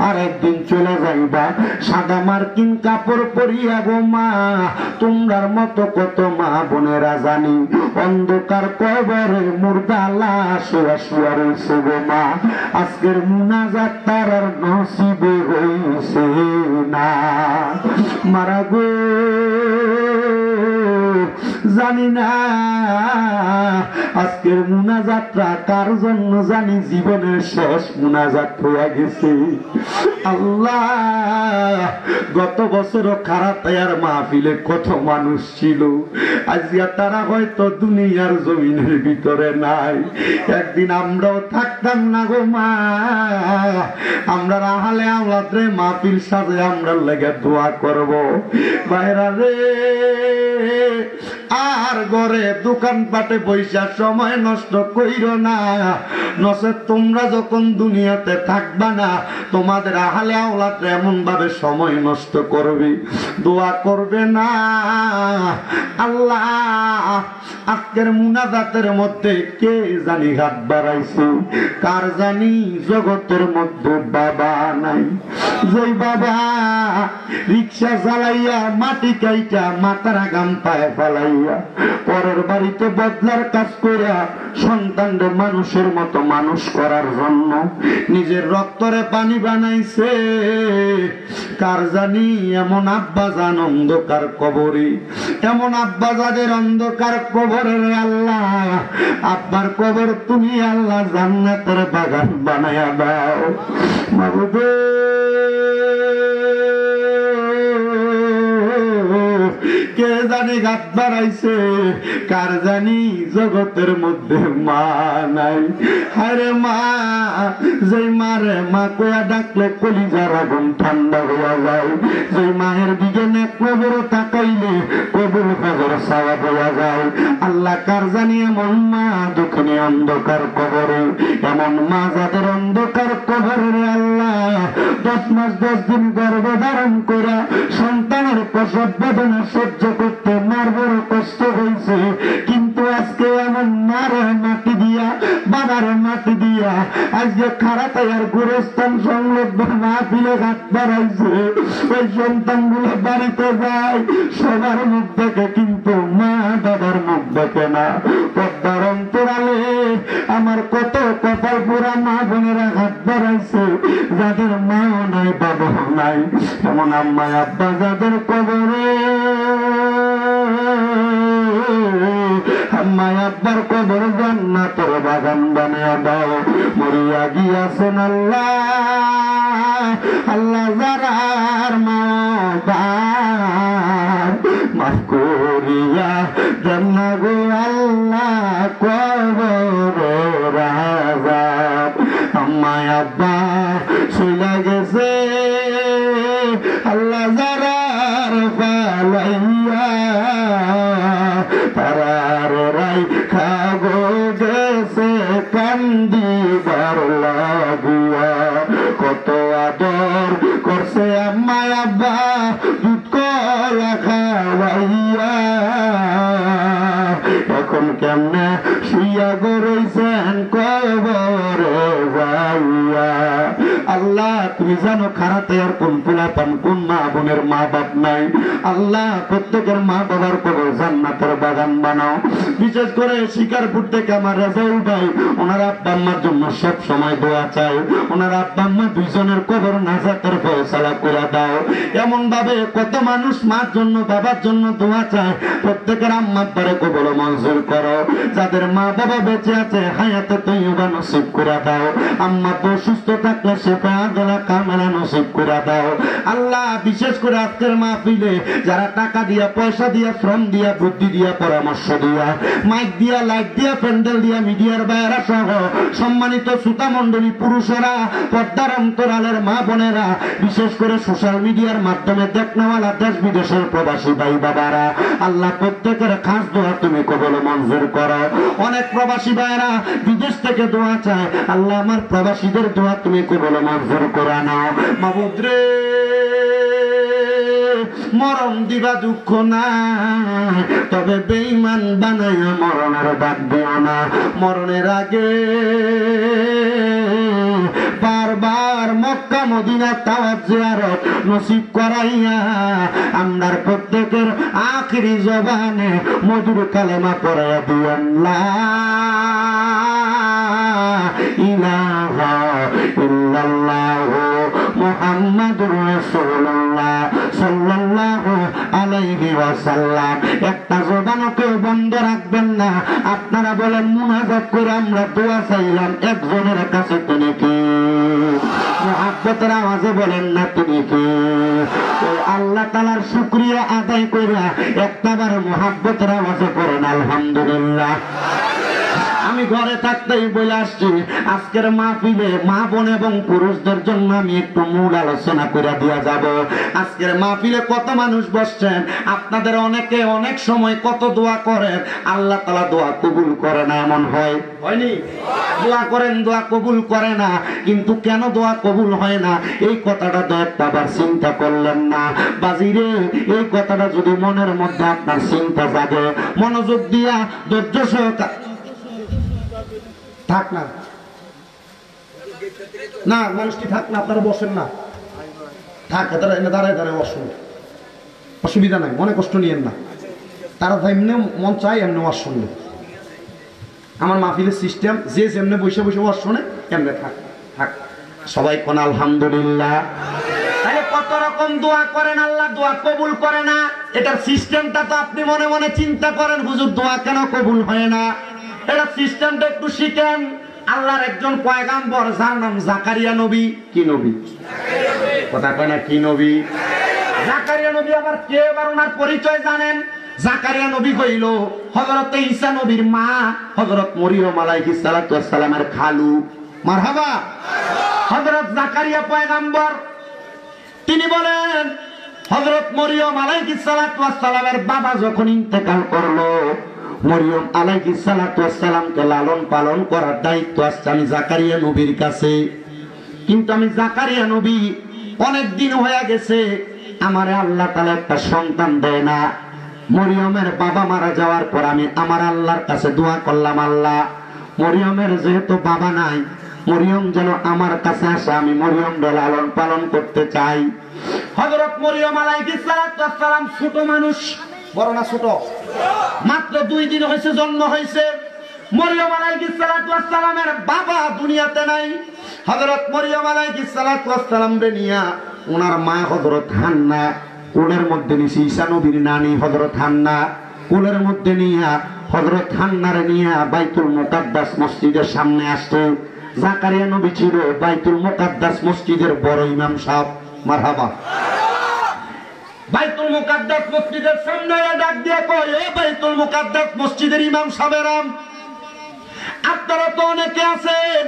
Speaker 1: আর একদিন চলে যাইবা সাদা মার্কিন কাপড় পরিয়া গো মা। তোমরার মতো কত মা বোনেরা জানি অন্ধকার কবরে মুর্দা লাশ শুয়া রয়েছে গো মা। আজকের মুনাজাত তার আর নসিবে হইছে না। মারা গো জানি না আজকের মুনাজাতটা কার জন্য জানি জীবনের শেষ মুনাজাত হয়ে গেছে। আল্লাহ গত বছরও খারাতায়ার মাহফিলে কত মানুষ ছিল, আজকে তারা হয়তো দুনিয়ার জমিনের ভিতরে নাই। একদিন আমরাও থাকতাম না গো মা, আমরা আহলে আওলাদরে মাহফিল সাজে আমরা লেগে দোয়া করব। বাইরা রে আর ঘরে দোকানপাটে বৈশা সময় নষ্ট কইরো না, নসে তোমরা যখন দুনিয়াতে থাকবা না তোমাদের আহলে আওলাদ এমন ভাবে সময় নষ্ট করবে, দোয়া করবে না। আল্লাহ আজকের মুনাজাতের মধ্যে কে জানি হাত বাড়াইছে, কার জানি জগতের মধ্যে বাবা নাই। যেই বাবা রিক্সা চালাইয়া মাটি কাইটা মাথার গাম পায়ে ফেলাইয়া পরের বাড়িতে বদলার কাজ করিয়া সন্তানদের মানুষের মতো মানুষ করার জন্য নিজের রক্তরে পানি বানাইছে, কার জানি এমন আব্বা জান অন্ধকার কবরে, এমন আব্বা যাদের অন্ধকার কবরের আল্লাহ আব্বার কবর তুমি আল্লাহ জান্নাতের বাগান বানায়া দাও। মাবুদ কে জানি গাত বাড়াইছে, কার জানি জগতের মধ্যে মা নাই। আরে মা যেই মারে মা কয়া ডাকলে কলিজার আগুন ঠান্ডা হইয়া যায়, যেই মায়ের দিকে নেক নজরে তাকাইলে কবুল খবর সাওয়া হইয়া যায়। আল্লাহ কার জানি এমন মা দুঃখনে অন্ধকার কবরে, এমন মা যাদের অন্ধকার কবরে আল্লাহ 10 মাস 10 দিন গর্ভধারণ করা সন্তানের প্রসব বেদনা সহ্য করতে মার বড় কষ্ট হয়েছে, কিন্তু আজকে এমন মারে মাটি দিয়া বাবার মাটি দিয়া আজকে খারাতায়ার গুরুস্থান সংলগ্ন মাহফিলে হাত বাড়াইছে। ওই সন্তান গুলো বাড়িতে যায় সবার মুখ দেখে কিন্তু মা বাবার মুখ দেখে না। পদ্মার অন্তরালে আমার কত কপাল পুরা মা বোনেরা হাত বাড়াইছে যাদের মাও নাই বাবাও নাই, এমন আম্মা আব্বা যাদের কবরে আম্মা আব্বার কবর জান্নাতের বাগান বানিয়ে দাও। মরিয়া গিয়াছেন আল্লাহ আল্লাহ যারার মা মাফ করিয়া জান্না গো আল্লাহ কবর আযাব। আম্মা আব্বা চলে গেছে আল্লাহ যারার পালাইয়া তারার রাই খাগো গেছে কান্দিবার লাগিয়া। কত আদর করছে আম্মা আব্বা দুধ কলা খাওয়াইয়া, এখন কেমনে শুই লইয়া গড়ইছেন কবরে যাইয়া। আল্লাহ তুমি জানো খারাতে আর কোন পোলাপান কোন মা বোনের মা বাপ নাই। আল্লাহ প্রত্যেকের মা বাবার কবর জান্নাতের বাগান বানাও। বিশেষ করে শিকারপুর থেকে আমার রাজাউল ভাই, ওনার আব্বা আম্মার জন্য সব সময় দোয়া চাই। ওনার আব্বা আম্মা দুইজনের কবর নাজাতের ফয়সালা করে দাও। এমন ভাবে কত মানুষ মার জন্য বাবার জন্য দোয়া চায়, প্রত্যেকের আম্মা আব্বারে কবর মঞ্জুর করো। যাদের মা বাবা বেঁচে আছে হায়াতে তৈয়বা নসিব করে দাও। আম্মা তো সুস্থ থাকলে শেফা আদলা কামেলা নসিব করে দাও। আল্লাহ বিশেষ করে আজকের মাহফিলে যারা টাকা দিয়া, পয়সা দিয়া, শ্রম দিয়া, বুদ্ধি দিয়া, পরামর্শ দিয়া, মাইক দিয়া, লাইট দিয়া, প্যান্ডেল দিয়া, মিডিয়ার বাইরা সহ সম্মানিত শ্রোতা মণ্ডলী, পুরুষেরা, পর্দার অন্তরালের মা বোনেরা, বিশেষ করে সোশ্যাল মিডিয়ার মাধ্যমে দেখনাওয়ালা দেশ বিদেশের প্রবাসী ভাই বাবারা, আল্লাহ প্রত্যেকের খাস দোয়া তুমি কবুল মঞ্জুর করো। অনেক প্রবাসী ভাইরা বিদেশ থেকে দোয়া চায়, আল্লাহ আমার প্রবাসীদের দোয়া তুমি কবুল মঞ্জুর করে নাও। মাবুদ রে, মরণ দিবা দুঃখ না, তবে বেঈমান বানাইয়া মরণের ডাক দিও না। মরণের আগে বারবার মক্কা মদিনা তাওয়াফ জিয়ারত নসিব করাইয়া আমরার প্রত্যেকের আখিরি জবানে মধুর কালেমা পড়াইয়া দিয়েন লা ইলাহা ইল্লাল্লাহু মুহাম্মাদুর রাসূলুল্লাহ সাল্লাল্লাহু আলাইহি ওয়াসাল্লাম। একটা জবানকে বন্ধ রাখবেন না। আপনারা বলেন মুনাজাত করে আমরা দোয়া চাইলাম, একজনের কাছে তিনি কি মুহাব্বতের আওয়াজে বলেন না তিনি কি? ওই আল্লাহ তাআলার শুকরিয়া আদায় কইরা একটাবার মুহাব্বতের আওয়াজে পড়েন আলহামদুলিল্লাহ। আমি ঘরে থাকতেই বলে আসছি, আজকের মাহফিলে মা বোন এবং পুরুষদের জন্য আমি একটু মূল আলোচনা করে দিয়া যাব। আজকের মাহফিলে কত মানুষ বসছেন, আপনাদের অনেকে অনেক সময় কত দোয়া করেন, আল্লাহ তাআলা দোয়া কবুল করে না, এমন হয়নি? দোয়া করেন, দোয়া কবুল করে না, কিন্তু কেন দোয়া কবুল হয় না এই কথাটা তো একটাবার চিন্তা করলেন না? বাজিরে, এই কথাটা যদি মনের মধ্যে আপনার চিন্তা জাগে, মনোযোগ দিয়া ধৈর্য সহকারে থাক না, না মানুষটি থাক না, আপনারা বসেন না, থাক এনে দাঁড়ায় দাঁড়ায় বসুন, অসুবিধা নাই, মনে কষ্ট নিয়েন না। তারা এমনি মন চায় এমনি ওয়াজ শুনবে। আমার মাহফিলের সিস্টেম, যে যেমনি বসে বসে ওয়াজ শোনে এমনি থাক থাক। সবাই কোন আলহামদুলিল্লাহ। তাহলে কত রকম দোয়া করেন, আল্লাহ দোয়া কবুল করে না, এটার সিস্টেমটা তো আপনি মনে মনে চিন্তা করেন, হুজুর দোয়া কেন কবুল হয় না? এটা সিস্টেমটা একটু শিখেন। আল্লাহর একজন পয়গাম্বর যার নাম জাকারিয়া নবী। কি নবী? কথা কয় না, কি নবী? জাকারিয়া নবী আবার কে? এবার ওনার পরিচয় জানেন? জাকারিয়া নবী হইল হযরত ঈসা নবীর মা, হযরত মরিয়ম আলাইহিস সালাতু ওয়াস সালামের খালু। মারহাবা। হযরত জাকারিয়া পয়গাম্বর, তিনি বলেন হযরত মরিয়ম আলাইহিস সালাতু ওয়াস সালামের বাবা যখন ইন্তেকাল করলো, মরিয়ম আলাইহিস সালাতু ওয়াস সালামকে লালন পালন করার দায়িত্ব আসছে আমি জাকারিয়া নবীর কাছে। কিন্তু আমি জাকারিয়া নবী অনেক দিন হয়ে গেছে, আমারে আল্লাহ তাআলা একটা সন্তান দেয় না। মরিয়মের বাবা মারা যাওয়ার পর আমি আমার আল্লাহর কাছে দোয়া করলাম, আল্লাহ মরিয়মের যেহেতু বাবা নাই, মরিয়ম যেন আমার কাছে আসে, আমি মরিয়মকে লালন পালন করতে চাই। হযরত মরিয়ম আলাইহিস সালাতু ওয়াস সালাম ছোট মানুষ, বড় না ছোট? মাত্র 2 দিন হয়েছে জন্ম হয়েছে। মরিয়ম আলাইহিস সালাতু ওয়াস সালামের বাবা দুনিয়াতে নাই। হযরত মরিয়ম আলাইহিস সালাতু ওয়াস সালাম রে নিয়া ওনার মা হযরত হান্না কোলের মধ্যে নিছে, ঈসা নবীর নানি হযরত হান্না কোলের মধ্যে নিয়া হযরত হান্নারে নিয়া বাইতুল মুকাদ্দাস মসজিদের সামনে আসছে। জাকারিয়া নবী ছিল বাইতুল মুকাদ্দাস মসজিদের বড় ইমাম সাহেব। মারহাবা। বাইতুল মুকাদ্দাস মসজিদের সামনে ডাক দিয়ে কয়, এ বাইতুল মুকাদ্দাস মসজিদের ইমাম সাহেবেরাম, আপনারা তো অনেকে আছেন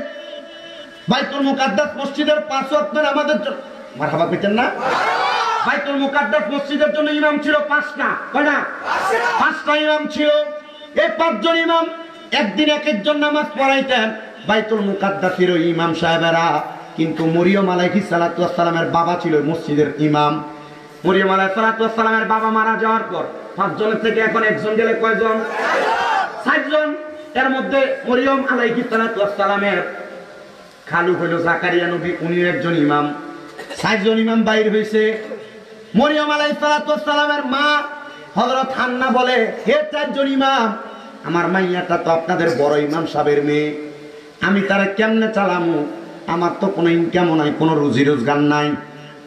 Speaker 1: বাইতুল মুকাদ্দাস মসজিদের 5 ওয়াক্ত আমাদের জন্য। মারহাবা কইতেন না? বাইতুল মুকাদ্দাস মসজিদের জন্য ইমাম ছিল 5টা। কয়টা? 5টা ইমাম ছিল। এই 5 জন ইমাম একদিন এক একজন নামাজ পড়াইতেন বাইতুল মুকাদ্দাসের ইমাম সাহেবেরা। কিন্তু মরিয়ম আলাইহিস সালাতু ওয়াস সালামের বাবা ছিল মসজিদের ইমাম। মরিয়ম আলাইহিস সালাতু ওয়াস সালামের বাবা মারা যাওয়ার পর 5 জনের থেকে এখন একজন গেলে কয়জন? 7 জন। এর মধ্যে মরিয়ম আলাইহিস সালামের খালু হইল জাকারিয়া নবী, উনি একজন ইমাম। ৬০ জন ইমাম বাইর হয়েছে। মরিয়ম আলাইহিস সালামের মা হযরত হান্না বলে, হে ৪ জন ইমাম, আমার মাইয়াটা তো আপনাদের বড় ইমাম সাহেবের মেয়ে, আমি তারা কেমনে চালামু? আমার তো কোনো ইনকামও নাই, কোনো রুজি রোজগার নাই।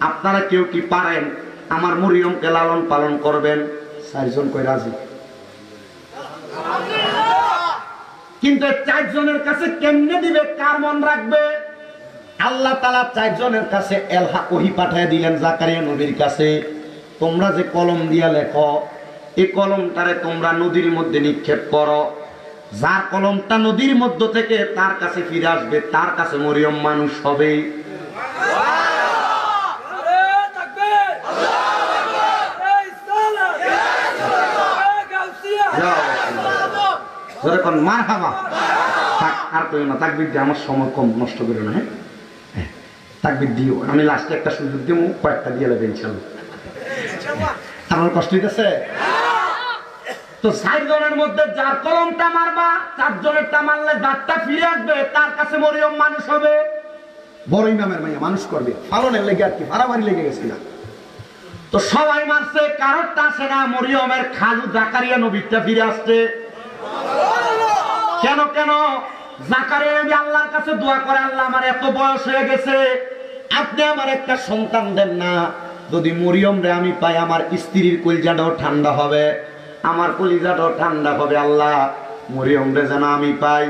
Speaker 1: আপনারা কেউ কি পারেন আমার মরিয়মকে লালন পালন করবেন? ৪ জন কই রাজি। কিন্তু ৪ জনের কাছে কেমনে দিবে, কার মন রাখবে? আল্লাহ তাআলা ৪ জনের কাছে ওহী পাঠিয়ে দিলেন জাকারিয়া নবীর কাছে, তোমরা যে কলম দিয়া লেখো, এই কলমটারে তোমরা নদীর মধ্যে নিক্ষেপ করো। যার কলমটা নদীর মধ্য থেকে তার কাছে ফিরে আসবে, তার কাছে মরিয়ম মানুষ হবে। মারহাবা। আর কই না, তাকবীর দিয়ে আমার সময় কম নষ্ট করো না। হ্যাঁ, তাকবীর দিও, আমি লাস্টে একটা সুযোগ দিব, কয়েকটা দিয়ে নেবে ইনশাআল্লাহ। আমার কষ্ট হইতেছে তো। ৬০ জনের মধ্যে যার কলমটা মারবা, ৪ জনেরটা মারলে যারটা ফিরে আসবে তার কাছে মরিয়ম মানুষ হবে। বড় ইমামের মাইয়া মানুষ করবে, পালনের লেগে আর কি মারামারি লেগে গেছে না। তো সবাই মারছে, কারোরটা আসে না। মরিয়মের খালু জাকারিয়া নবীটা ফিরে আসছে। কেন কেন? জাকারিয়া নবী আল্লাহর কাছে দোয়া করে, আল্লাহ আমার এত বয়স হয়ে গেছে, আপনি আমার একটা সন্তান দেন না। যদি মরিয়ম রে আমি পাই, আমার স্ত্রীর কলিজাটাও ঠান্ডা হবে, আমার কলিজাটাও ঠান্ডা হবে। আল্লাহ মরিয়ম রে যেন আমি পাই।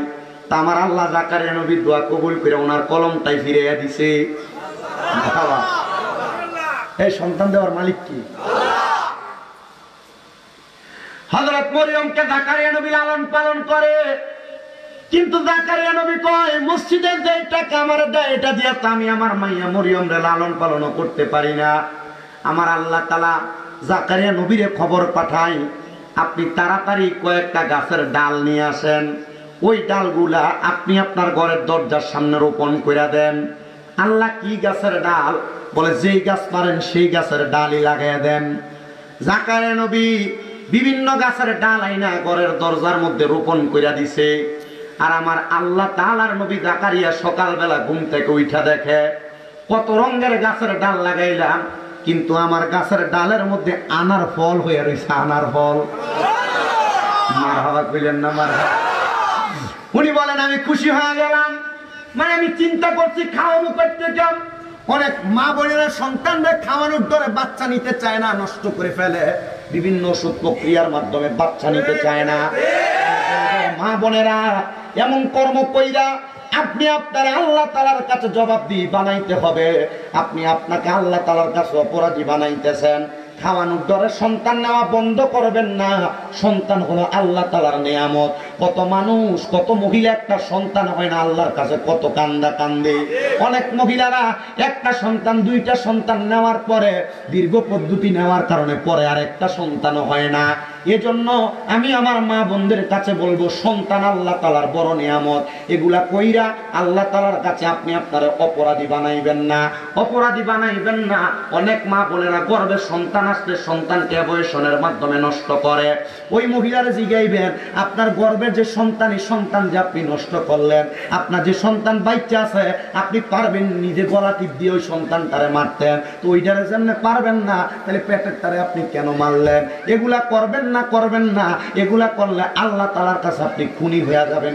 Speaker 1: তা আমার আল্লাহ জাকারিয়া নবীর দোয়া কবুল করে ওনার কলমটাই ফিরিয়ে দিছে। এই সন্তান দেওয়ার মালিক কি? হযরত মরিয়মকে জাকারিয়া নবী লালন পালন করে। কিন্তু জাকারিয়া নবী কয়, মসজিদের যে টাকা আমার দেয়, এটা দিয়ে তো আমি আমার মাইয়া মরিয়ম রে লালন পালন করতে পারি না। আমার আল্লাহ তাআলা জাকারিয়া নবীরে খবর পাঠায়, আপনি তাড়াতাড়ি কয়েকটা গাছের ডাল নিয়ে আসেন, ওই ডালগুলা আপনি আপনার ঘরের দরজার সামনে রোপণ করে দেন। আল্লাহ কি গাছের ডাল? বলে যেই গাছ পারেন সেই গাছের ডালই লাগাইয়া দেন। জাকারিয়া নবী বিভিন্ন গাছের ডাল আইনা ঘরের দরজার মধ্যে রোপণ করে দিছে। আর আমার আল্লাহ তাআলার নবী জাকারিয়া সকালবেলা ঘুম থেকে উঠা দেখে, কত রঙের গাছের ডাল লাগাইলাম, কিন্তু আমার গাছের ডালের মধ্যে আনার ফল হয়ে রয়েছে। আনার ফল। মারহাবা কইলেন না? মারহাবা। উনি বলেন, আমি খুশি হয়ে গেলাম। মানে আমি চিন্তা করছি খাওয়ানো করতে যাম। অনেক মা বোনেরা সন্তানদের খাওয়ানোর ডরে বাচ্চা নিতে চায় না, নষ্ট করে ফেলে, বিভিন্ন ওষুধ প্রক্রিয়ার মাধ্যমে বাচ্চা নিতে চায় না। মা বোনেরা এমন কর্ম কইরা আপনি আপনার আল্লাহ তাআলার কাছে জবাবদিহি বানাইতে হবে। আপনি আপনাকে আল্লাহ তাআলার কাছে অপরাধী বানাইতেছেন। খাওয়ানোর ডরে সন্তান নেওয়া বন্ধ করবেন না। সন্তান হলো আল্লাহ তাআলার নিয়ামত। কত মানুষ, কত মহিলা একটা সন্তান হয় না, আল্লাহর কাছে কত কান্দা কান্দে। অনেক মহিলারা একটা সন্তান, দুইটা সন্তান নেওয়ার পরে দীর্ঘ পদ্ধতি নেওয়ার কারণে পরে আর একটা সন্তানও হয় না। এজন্য আমি আমার মা বোনদের কাছে বলবো, সন্তান আল্লাহ তাআলার বড় নিয়ামত। এগুলা কইরা আল্লাহ তাআলার কাছে আপনি আপনার অপরাধী বানাইবেন না, অপরাধী বানাইবেন না। অনেক মা বোনেরা গর্ভে সন্তান আসলে সন্তানকে অবয়সনের মাধ্যমে নষ্ট করে। ওই মহিলারা জিগাইবেন, আপনার গর্ভের যে সন্তান, এই সন্তান যে আপনি নষ্ট করলেন, আপনার যে সন্তান বাচ্চা আছে, আপনি পারবেন নিজে গলা টিপ দিয়ে ওই সন্তানটারে মারতেন, তো ওইটারে যেমন পারবেন না, তাহলে পেটের তারে আপনি কেন মারলেন? এগুলা করবেন না, করবেন না। এগুলা করলে আল্লাহ তাআলার কাছে আপনি খুনি হয়ে যাবেন।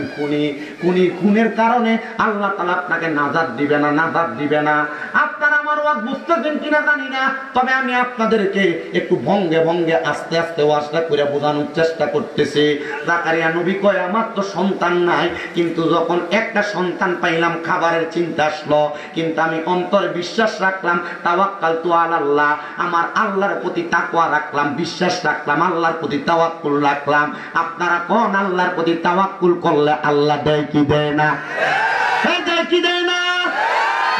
Speaker 1: খুনের কারণে আল্লাহ তাআলা আপনাকে নাজাত দিবে না, নাজাত দিবে না। আপনারা আমার ওয়াজ বুঝতেছেন কিনা জানি না, তবে আমি আপনাদেরকে একটু ভঙ্গে ভঙ্গে আস্তে আস্তে ওয়াজটা করে বোঝানোর চেষ্টা করতেছি। জাকারিয়া নবী কয়, আমার তো সন্তান নাই, কিন্তু যখন একটা সন্তান পাইলাম খাবারের চিন্তা আসলো, কিন্তু আমি অন্তরে বিশ্বাস রাখলাম, তাওয়াক্কালতু আলাল্লাহ, আমার আল্লাহর প্রতি তাকওয়া রাখলাম, বিশ্বাস রাখলাম, আল্লাহর প্রতি তাওয়াক্কুল রাখলাম। আপনারা কোন আল্লাহর প্রতি তাওয়াক্কুল করলে আল্লাহ দেয় কি দেয় না? দেয় কি দেয় না?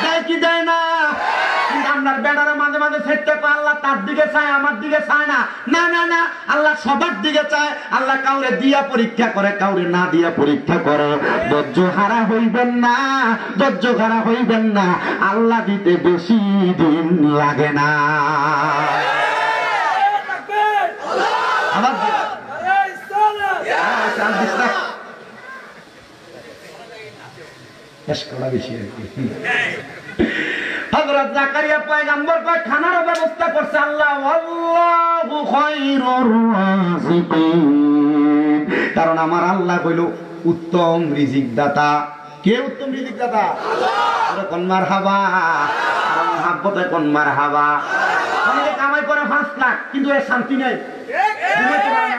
Speaker 1: দেয় কি দেয় না? আপনার বেড়ারা মাঝে মাঝে ফেরতে পারে, আল্লাহ তার দিকে চায়, আমার দিকে চায় না। না না না, আল্লাহ সবার দিকে চায়। আল্লাহ কাউরে দিয়া পরীক্ষা করে, কাউরে না দিয়া পরীক্ষা করে। ধৈর্য হারা হইবেন না, ধৈর্য হারা হইবেন না। আল্লাহ দিতে বেশি দিন লাগে না। এসকোটা বেশি আর কি। হযরত জাকারিয়া পয়গম্বর কয় খানার ব্যবস্থা করছে আল্লাহ, আল্লাহু খায়রুর রাযিকিন, কারণ আমার আল্লাহ হইল উত্তম রিজিক দাতা। কে উত্তম রিজিক দাতা? আল্লাহ। কোন মারহাবা, মহাব্বতে কোন মারহাবা। অনেকে কামাই করে 5 লাখ কিন্তু এর শান্তি নাই, ঘুমাইতে পারে না।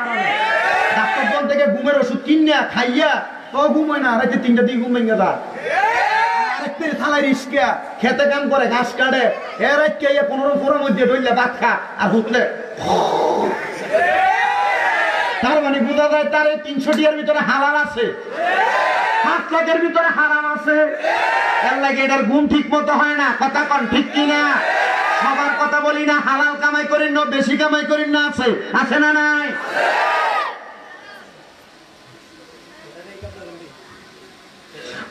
Speaker 1: ডাক্তার দল থেকে ঘুমের ওষুধ কিনিয়া খাইয়া তো ঘুমায় না, রাতে 3টা দিকে ঘুম ভেঙে যায়। আরেকটির থালায় রিস্কা খেতে কাম করে, ঘাস কাটে, এর আজকে 15 মধ্যে ডইলে ভাত খা আর হুতলে। তার মানে বোঝা যায় তার 300 টিয়ার ভিতরে হালাল আছে, 5 লাখের ভিতরে হারাম আছে। এর লাগে এটার গুণ ঠিক মতো হয় না। কথা কন ঠিক কিনা? সবার কথা বলি না, হালাল কামাই করেন না, বেশি কামাই করেন না, আছে আছে না নাই?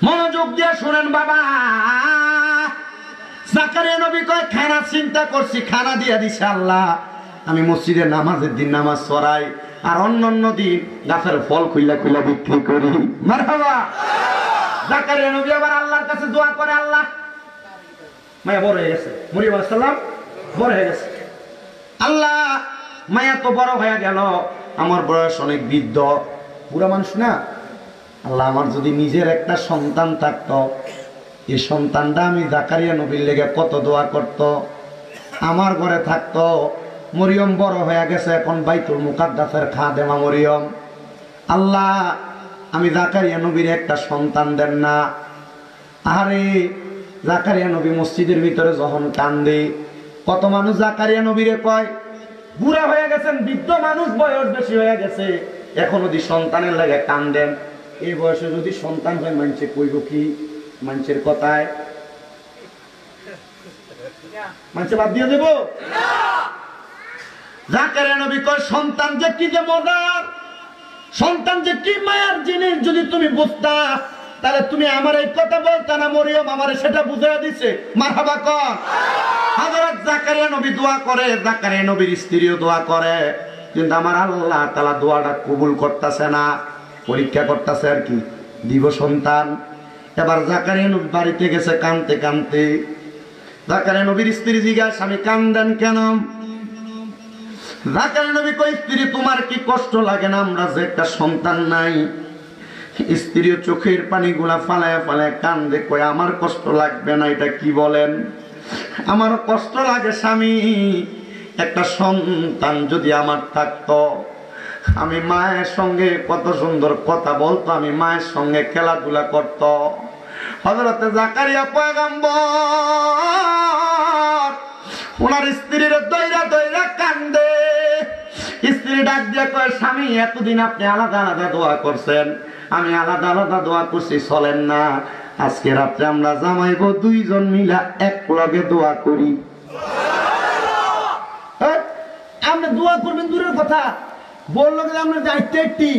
Speaker 1: মনোযোগ দিয়ে শুনেন বাবা। জাকারিয়া নবী কয় খানা চিন্তা করছি, খানা দিয়া দিছে আল্লাহ। আমি মসজিদে নামাজের দিন নামাজ পড়াই, আর অন্যান্য দিন গাছের ফল খুইলা খুইলা বিক্রি করি। মারহাবা। জাকারিয়া নবী আবার আল্লাহর কাছে দোয়া করে, আল্লাহ মায়া বড় হয়ে গেছে, মরিয়ম আলাইহিস সালাম বড় হয়ে গেছে, আল্লাহ মায়া তো বড় হয়ে গেল, আমার বয়স অনেক বৃদ্ধ, বুড়া মানুষ না, আল্লাহ আমার যদি নিজের একটা সন্তান থাকতো, এই সন্তানটা আমি জাকারিয়া নবীর লেগে কত দোয়া করত, আমার ঘরে থাকতো। মরিয়ম বড় হয়ে গেছে, এখন বাইতুল মুকাদ্দাসের খাদেমা মরিয়ম, আল্লাহ আমি জাকারিয়া নবীর একটা সন্তান দেন না। আরে জাকারিয়া নবী মসজিদের ভিতরে যখন কান্দে, কত মানুষ জাকারিয়া নবীরে কয় বুড়া হয়ে গেছেন, বৃদ্ধ মানুষ, বয়স বেশি হয়ে গেছে, এখন যদি সন্তানের লাগে কান্দেন, এই বয়সে যদি সন্তান হয় মানুষে কইব কি? মানুষের কথায় মানুষে বাদ দিয়ে দেব? জাকারিয়া নবী কয় সন্তান যে কি যে মজার, সন্তান যে কি মায়ার জিনিস, যদি তুমি বুঝতা তাহলে তুমি আমার এই কথা বলতা না। মরিয়ম আমারে সেটা বুঝাইয়া দিছে। মারহাবা কর। হযরত জাকারিয়া নবী দোয়া করে, জাকারিয়া নবীর স্ত্রীও দোয়া করে, কিন্তু আমার আল্লাহ তাআলা দোয়াটা কবুল করতেছে না, পরীক্ষা করতেছে আর কি, দিব সন্তান। এবার জাকারিয়া নবী বাড়িতে গেছে কাঁদতে কাঁদতে। জাকারিয়া নবীর স্ত্রী জিজ্ঞাসা, আমি কান্দেন কেন? জাকারিয়া নবী কই, স্ত্রী তোমার কি কষ্ট লাগে না আমরা যে একটা সন্তান নাই? স্ত্রীও চোখের পানিগুলা ফালায় ফালায় কান্দে, কই আমার কষ্ট লাগবে না, এটা কি বলেন? আমার কষ্ট লাগে স্বামী, একটা সন্তান যদি আমার থাকতো, আমি মায়ের সঙ্গে কত সুন্দর কথা বলতো, আমি মায়ের সঙ্গে খেলাধুলা করত। হযরত জাকারিয়া পয়গম্বর ওনার স্ত্রীর দইরা দইরা কান্দে। স্ত্রী ডাক দিয়ে কয়, স্বামী এতদিন আপনি আলাদা আলাদা দোয়া করছেন, আমি আলাদা আলাদা দোয়া করছি, চলেন না আজকে রাত্রে আমরা জামাইব দুইজন মিলা এক লগে দোয়া করি। আপনি দোয়া করবেন দূরের কথা, বললো যে আপনার দায়িত্ব একটি,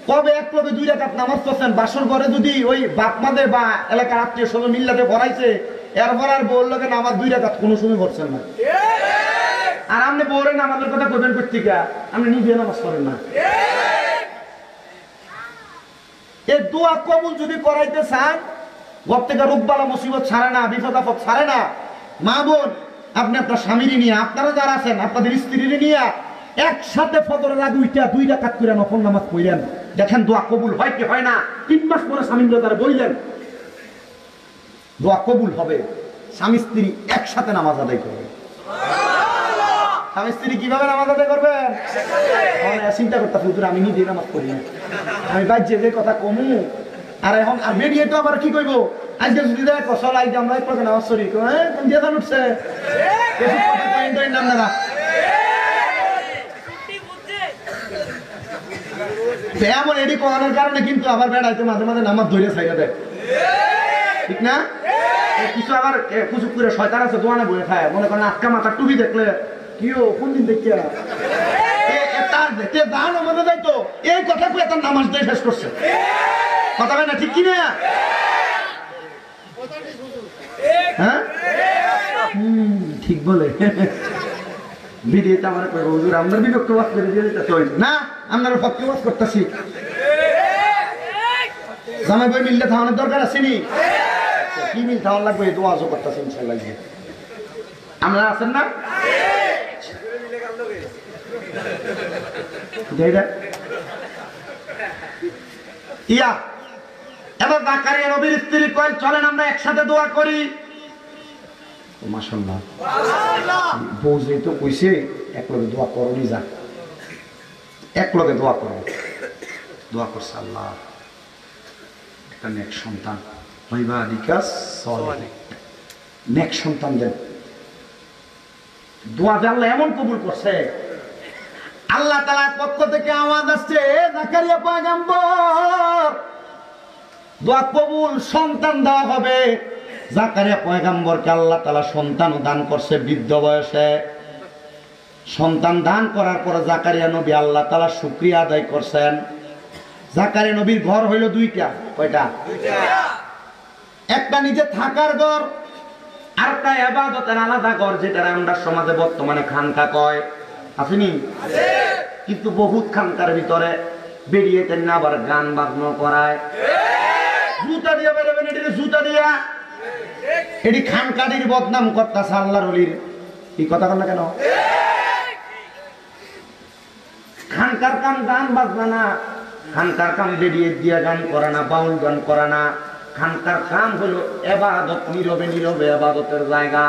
Speaker 1: কবে এক লগে 2 রাকাত নামাজ পড়ছেন, বাসর ঘরে যদি ওই বাপ মাদের বা এলাকার আত্মীয় স্বজন মিল্লাতে পড়াইছে, এরপর আর বললো যে নামাজ 2 রাকাত কোনো সময় পড়ছেন না। আর আপনি বলেন আমাদের কথা করবেন কর্তিকা, আপনি নিজে নামাজ পড়েন না। এই দোয়া কবুল যদি করাইতে চান, ঘর থেকে রোগবালা মুসিবত ছাড়ে না, বিপদ আপদ ছাড়ে না। মা বোন, আপনি আপনার স্বামীর নিয়ে, আপনারা যারা আছেন আপনাদের স্ত্রীর নিয়ে একসাথে ফজরের আগে উঠা 2 রাকাত করে নফল নামাজ পড়লেন, দেখেন দোয়া কবুল হয় কি হয় না। 3 মাস পরে স্বামী তারা বললেন দোয়া কবুল হবে। স্বামী স্ত্রী একসাথে নামাজ আদায় করবে। স্বামী স্ত্রী কিভাবে নামাজ আদায় করবেন? চিন্তা করতে হুজুর আমি নিজে নামাজ পড়ি না, আমি বাজ্যে যে কথা কমু, আর এখন আর বেরিয়ে তো আবার কি করবো, আজকে যদি দেখ কসল আইতে আমরা এক পথে নামাজ পড়ি, হ্যাঁ তুমি দিয়ে উঠছে নাম না এমন এডি করানোর কারণে কিন্তু আবার বেড়াইতে মাঝে মাঝে নামাজ ধরে ছাইয়া দেয়, ঠিক না? কিছু আবার কিছু করে শয়তান আছে দোয়ানে বয়ে খায়, মনে করেন আটকা মাথার টুপি দেখলে কিও কোন দিন দেখিয়া তার দান আমাদের যাইতো, এই কথা কয়ে তার নামাজ দিয়ে শেষ করছে। কথা হয় না ঠিক কিনা? হ্যাঁ ঠিক বলে ভিডিওতে আমার হুজুর আপনার বিভক্ত বাস করে দিয়ে না, আপনার পক্ষে বাস করতেছি, জামাই বই মিললে থামানোর দরকার আছে নি? কি মিল খাওয়ার লাগবে এই দোয়া করতেছে ইনশাআল্লাহ। আমরা আছেন না ইয়া এবার জাকারিয়া নবীর স্ত্রী কয় চলেন আমরা একসাথে দোয়া করি। মাশাআল্লাহ বউ যেহেতু কইছে এক লগে দোয়া করনি যা এক লগে দোয়া করো। দোয়া করছে আল্লাহ একটা নেক সন্তান হইবা বিকাশ নেক সন্তান দেন। দোয়া আল্লাহ এমন কবুল করছে আল্লাহ তাআলার পক্ষ থেকে আওয়াজ আসছে জাকারিয়া পয়গম্বর দোয়া কবুল সন্তান দেওয়া হবে। জাকারিয়া পয়গম্বরকে আল্লাহ তাআলা সন্তান দান করছে বৃদ্ধ বয়সে। সন্তান দান করার পর জাকারিয়া নবী আল্লাহ তাআলা শুকরিয়া আদায় করছেন। জাকারিয়া নবীর ঘর হইল দুইটা। কয়টা? একটা নিজে থাকার ঘর আর একটা ইবাদতের আলাদা ঘর, যেটা আমরা সমাজে বর্তমানে খানকা কয়। আসেনি? কিন্তু বহুত খানকার ভিতরে বেরিয়ে তেন আবার গান বাজনা করায়, জুতা দিয়ে বেরোবেন, এটি জুতা দিয়া এটি খানকাটির বদনাম করতেছে আল্লাহর ওলির। এই কথা বল না কেন? খানকার কাম গান বাজনা না, খানকার কাম বেরিয়ে দিয়া গান করা না, বাউল গান করা না। খানকার কাম হলো ইবাদত, নীরবে নীরবে ইবাদতের জায়গা।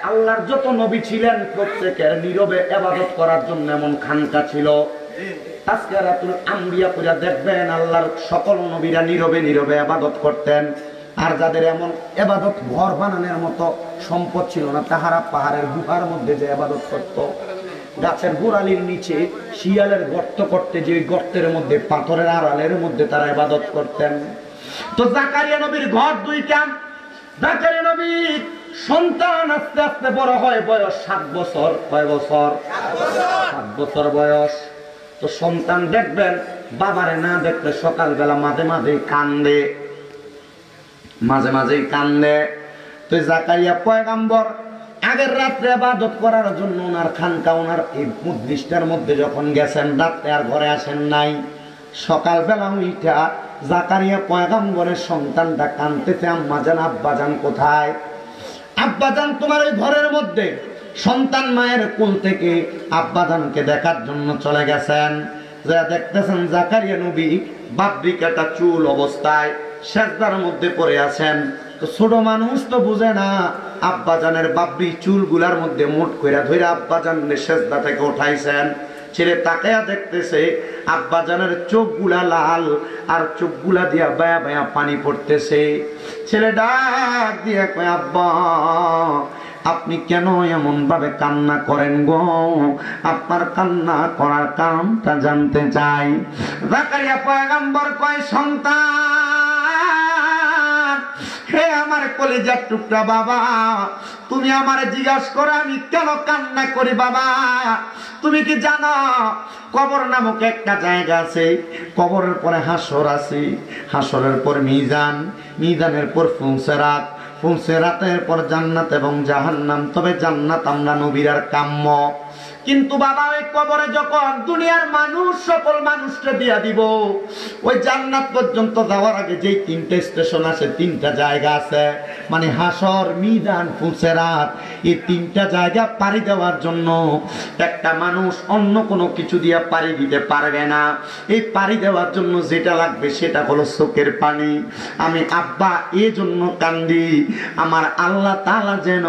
Speaker 1: আল্লাহর যত নবী ছিলেন প্রত্যেকের নীরবে ইবাদত করার জন্য এমন খানকা ছিল। তাসকিরাতুল আম্বিয়া পড়া দেখবেন আল্লাহর সকল নবীরা নীরবে নীরবে ইবাদত করতেন। আর যাদের এমন ইবাদত ঘর বানানোর মতো সম্পদ ছিল না, তাহারা পাহাড়ের গুহার মধ্যে যে ইবাদত করত, গাছের গোড়ালির নিচে শিয়ালের গর্ত করতে, যে গর্তের মধ্যে পাথরের আড়ালের মধ্যে তারা ইবাদত করতেন। তো জাকারিয়া নবীর ঘর দুইটা। জাকারিয়া নবীর সন্তান আস্তে আস্তে বড় হয়, বয়স 7 বছর। কয় বছর? 7 বছর বয়স। তো সন্তান দেখবেন বাবারে না দেখলে সকালবেলা মাঝে মাঝে কান্দে, মাঝে মাঝেই কান্দে। তো জাকারিয়া পয়গম্বর আগের রাত্রে ইবাদত করার জন্য ওনার খানকা, ওনার এই মুদৃষ্টার মধ্যে যখন গেছেন, রাত্রে আর ঘরে আসেন নাই। সকালবেলা উঠা জাকারিয়া পয়গম্বরের সন্তানটা কাঁদতেছে, আম্মাজান আব্বাজান কোথায়? আব্বাজান তোমার ওই ঘরের মধ্যে। সন্তান মায়ের কোল থেকে আব্বাজানকে দেখার জন্য চলে গেছেন। যা দেখতেছেন জাকারিয়া নবী বাবরি কাটা চুল অবস্থায় সেজদার মধ্যে পড়ে আছেন। তো ছোট মানুষ তো বুঝে না, আব্বাজানের বাবরি চুলগুলার মধ্যে মুঠ কইরা ধরে আব্বাজানের সেজদা থেকে উঠাইছেন। ছেলে তাকায়া দেখতেছে আব্বাজানের চোখগুলা লাল, আর চোখগুলা দিয়া বায়া বায়া পানি পড়তেছে। ছেলে ডাক দিয়া কয়, আব্বা আপনি কেন এমন ভাবে কান্না করেন গো? আপনার কান্না করার কারণটা জানতে চাই। জাকারিয়া পয়গম্বর কয়, সন্তান হে আমার কলিজার টুকরা বাবা, তুমি আমারে জিজ্ঞাসা করো আমি কেন কান্না করি বাবা? তুমি কি জানো কবর নামক একটা জায়গা আছে, কবরের পরে হাসর আছে, হাসরের পর মিজান, মিজানের পর ফুলসেরাত, ফুলসেরাতের পর জান্নাত এবং জাহান্নাম। তবে জান্নাত আমরা নবীর কাম্য। কিন্তু বাবা ওই কবরে যখন দুনিয়ার মানুষ সকল মানুষকে দিয়া দিব, ওই জান্নাত পর্যন্ত যাওয়ার আগে যেই 3টে স্টেশন আছে, 3টা জায়গা আছে, মানে হাসর, মিজান, ফুলসেরাত, এই 3টা জায়গা পাড়ি দেওয়ার জন্য একটা মানুষ অন্য কোনো কিছু দিয়ে পাড়ি দিতে পারবে না। এই পাড়ি দেওয়ার জন্য যেটা লাগবে সেটা হলো চোখের পানি। আমি আব্বা এই জন্য কান্দি, আমার আল্লাহ তাআলা যেন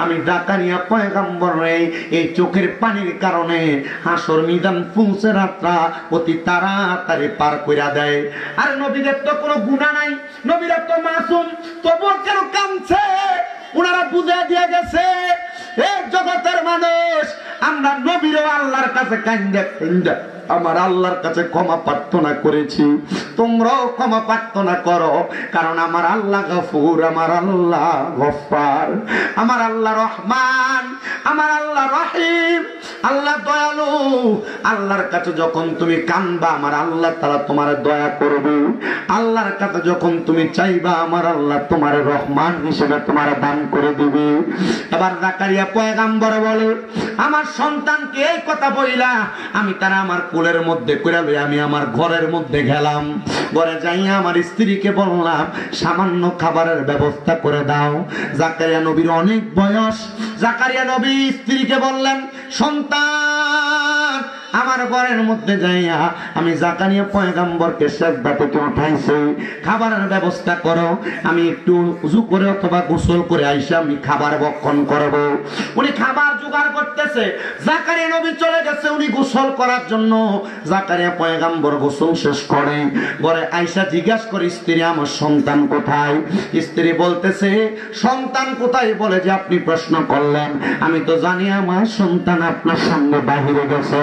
Speaker 1: আমি জাকারিয়া পয়গম্বরের এই চোখের পানির কারণে হাসর, মিজান, ফুলসেরাতরা অতি তাড়াতাড়ি পার কইরা দেয়। আর নবীদের তো কোনো গুনাহ নাই, নবীরা তো মাসুম, তবুও কেন কাঁদছে? ওনারা বুঝে দিয়ে গেছে এই জগতের মানুষ, আমরা নবীরও আল্লাহর কাছে কান্দে কান্দে আমার আল্লাহর কাছে ক্ষমা প্রার্থনা করেছি, তোমরাও ক্ষমা প্রার্থনা করো। কারণ আমার আল্লাহ গফুর, আমার আল্লাহ গফফার, আমার আল্লাহ রহমান, আমার আল্লাহ রহিম, আল্লাহ দয়ালু। আল্লাহর কাছে যখন তুমি কাঁদবা আমার আল্লাহ তাআলা তোমার দয়া করবে। আল্লাহর কাছে যখন তুমি চাইবা আমার আল্লাহ তোমার রহমান হিসেবে তোমার দান করে দিবে। এবার জাকারিয়া পয়গম্বর বলে, আমার সন্তানকে এই কথা বইলা আমি তারা আমার কোলের মধ্যে করে লই আমি আমার ঘরের মধ্যে গেলাম। ঘরে যাইয়া আমার স্ত্রীকে বললাম সামান্য খাবারের ব্যবস্থা করে দাও। জাকারিয়া নবীর অনেক বয়স। জাকারিয়া নবী স্ত্রীকে বললেন, সন্তান আমার ঘরের মধ্যে যাইয়া আমি জাকারিয়া পয়গম্বরকে সিজদা থেকে উঠাইছি, খাবারের ব্যবস্থা করো। আমি একটু ওযু করে অথবা গোসল করে আইসা আমি খাবার ভক্ষণ করব। উনি খাবার জোগাড় করতেছে, জাকারিয়া নবী চলে গেছে উনি গোসল করার জন্য। জাকারিয়া পয়গম্বর গোসল শেষ করে ঘরে আইসা জিজ্ঞাসা করে, স্ত্রী আমার সন্তান কোথায়? স্ত্রী বলতেছে, সন্তান কোথায়? বলে যে আপনি প্রশ্ন করলেন, আমি তো জানি আমার সন্তান আপনার সঙ্গে বাহিরে গেছে।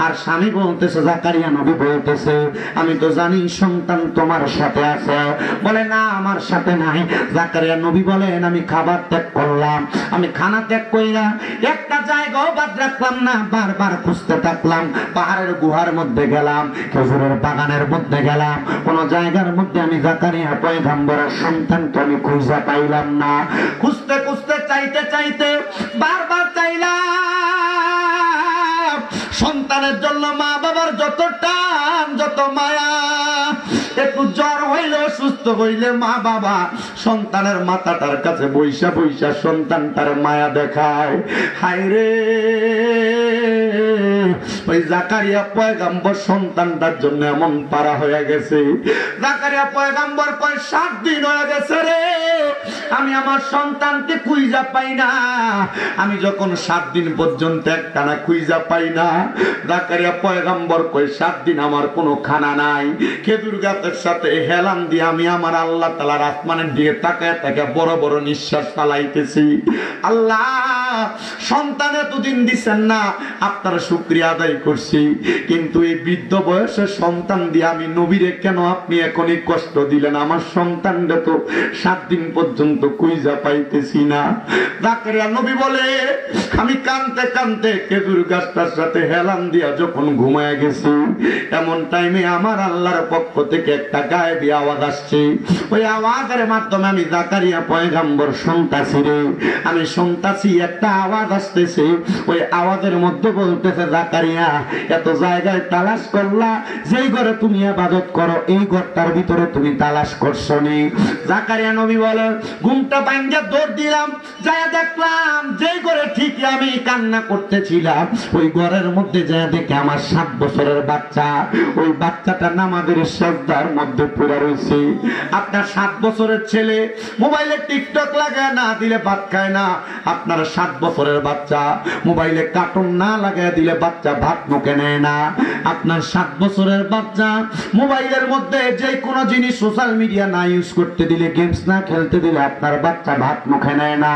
Speaker 1: আর স্বামী বলতেছে, জাকারিয়া নবী বলতেছে, আমি তো জানি সন্তান তোমার সাথে আছে। বলে না, আমার সাথে নাই। জাকারিয়া নবী বলেন, আমি খাবার ত্যাগ করলাম, আমি খানা ত্যাগ কইরা একটা জায়গাও বাদ রাখলাম না, বারবার খুঁজতে থাকলাম। পাহাড়ের গুহার মধ্যে গেলাম, খেজুরের বাগানের মধ্যে গেলাম, কোন জায়গার মধ্যে আমি জাকারিয়া পয়গম্বরের সন্তানকে আমি খুঁজে পাইলাম না। খুঁজতে খুঁজতে চাইতে চাইতে বারবার চাইলাম। সন্তানের জন্য মা বাবার যত টান যত মায়া, একটু জ্বর হইলে সুস্থ হইলে মা বাবা সন্তানের মাথাটার কাছে বৈশা বৈশা সন্তানটার মায়া দেখায়। হায় রে, ওই জাকারিয়া পয়গম্বর সন্তানটার জন্য এমন পারা হয়ে গেছে। জাকারিয়া পয়গম্বর কয় 7 দিন হয়ে গেছে রে, আমি আমার সন্তানকে খুঁজা পাই না। আমি যখন 7 দিন পর্যন্ত একটানা খুঁজা পাই না, জাকারিয়া পয়গম্বর কয় 7 দিন আমার কোনো খানা নাই। খেজুর গাছের সাথে হেলান দিয়ে আমি আমার আল্লাহ তাআলার আসমানের দিকে তাকায় তাকায় বড় বড় নিঃশ্বাস চালাইতেছি। আল্লাহ, সন্তান এতদিন দিচ্ছেন না, আপনার শুকরিয়া আদায় করছি, কিন্তু এই বৃদ্ধ বয়সে সন্তান দিয়ে আমি নবীরে কেন আপনি এখনই কষ্ট দিলেন? আমার সন্তানটা তো 7 দিন পর্যন্ত খুঁজা পাইতেছি না। জাকারিয়া নবী বলে, আমি কানতে কানতে খেজুর গাছটার সাথে হেলান দিয়া যখন ঘুমায় গেছি, এমন টাইমে আমার আল্লাহর পক্ষ থেকে একটা গায়েবী আওয়াজ আসছে। ওই আওয়াজের মাধ্যমে আমি জাকারিয়া পয়গম্বর শুনতাছি রে, আমি শুনতাছি একটা আওয়াজ আসতেছে। ওই আওয়াজের মধ্যে বলতেছে, জাকারিয়া এত জায়গায় তালাশ করলা, যেই ঘরে তুমি ইবাদত করো এই ঘরটার ভিতরে তুমি তালাশ করছো নি? জাকারিয়া নবী বলে, ঘুমটা ভাঙ্গা দৌড় দিলাম, যায় দেখলাম যেই ঘরে ঠিক আমি কান্না করতেছিলাম ওই ঘরের মধ্যে যায় দেখে আমার 7 বছরের বাচ্চা, ওই বাচ্চাটা নামাজের সিজদার মধ্যে পড়ে রয়েছে। আপনার 7 বছরের ছেলে মোবাইলে টিকটক লাগায় না দিলে ভাত খায় না, আপনার 7 বছরের বাচ্চা মোবাইলে কার্টুন না লাগায় দিলে বাচ্চা ভাত মুখে নেয় না। আপনার 7 বছরের বাচ্চা মোবাইলের মধ্যে যে কোনো জিনিস সোশ্যাল মিডিয়া না ইউজ করতে দিলে, গেমস না খেলতে দিলে আপনার বাচ্চা ভাত মুখে নেয় না।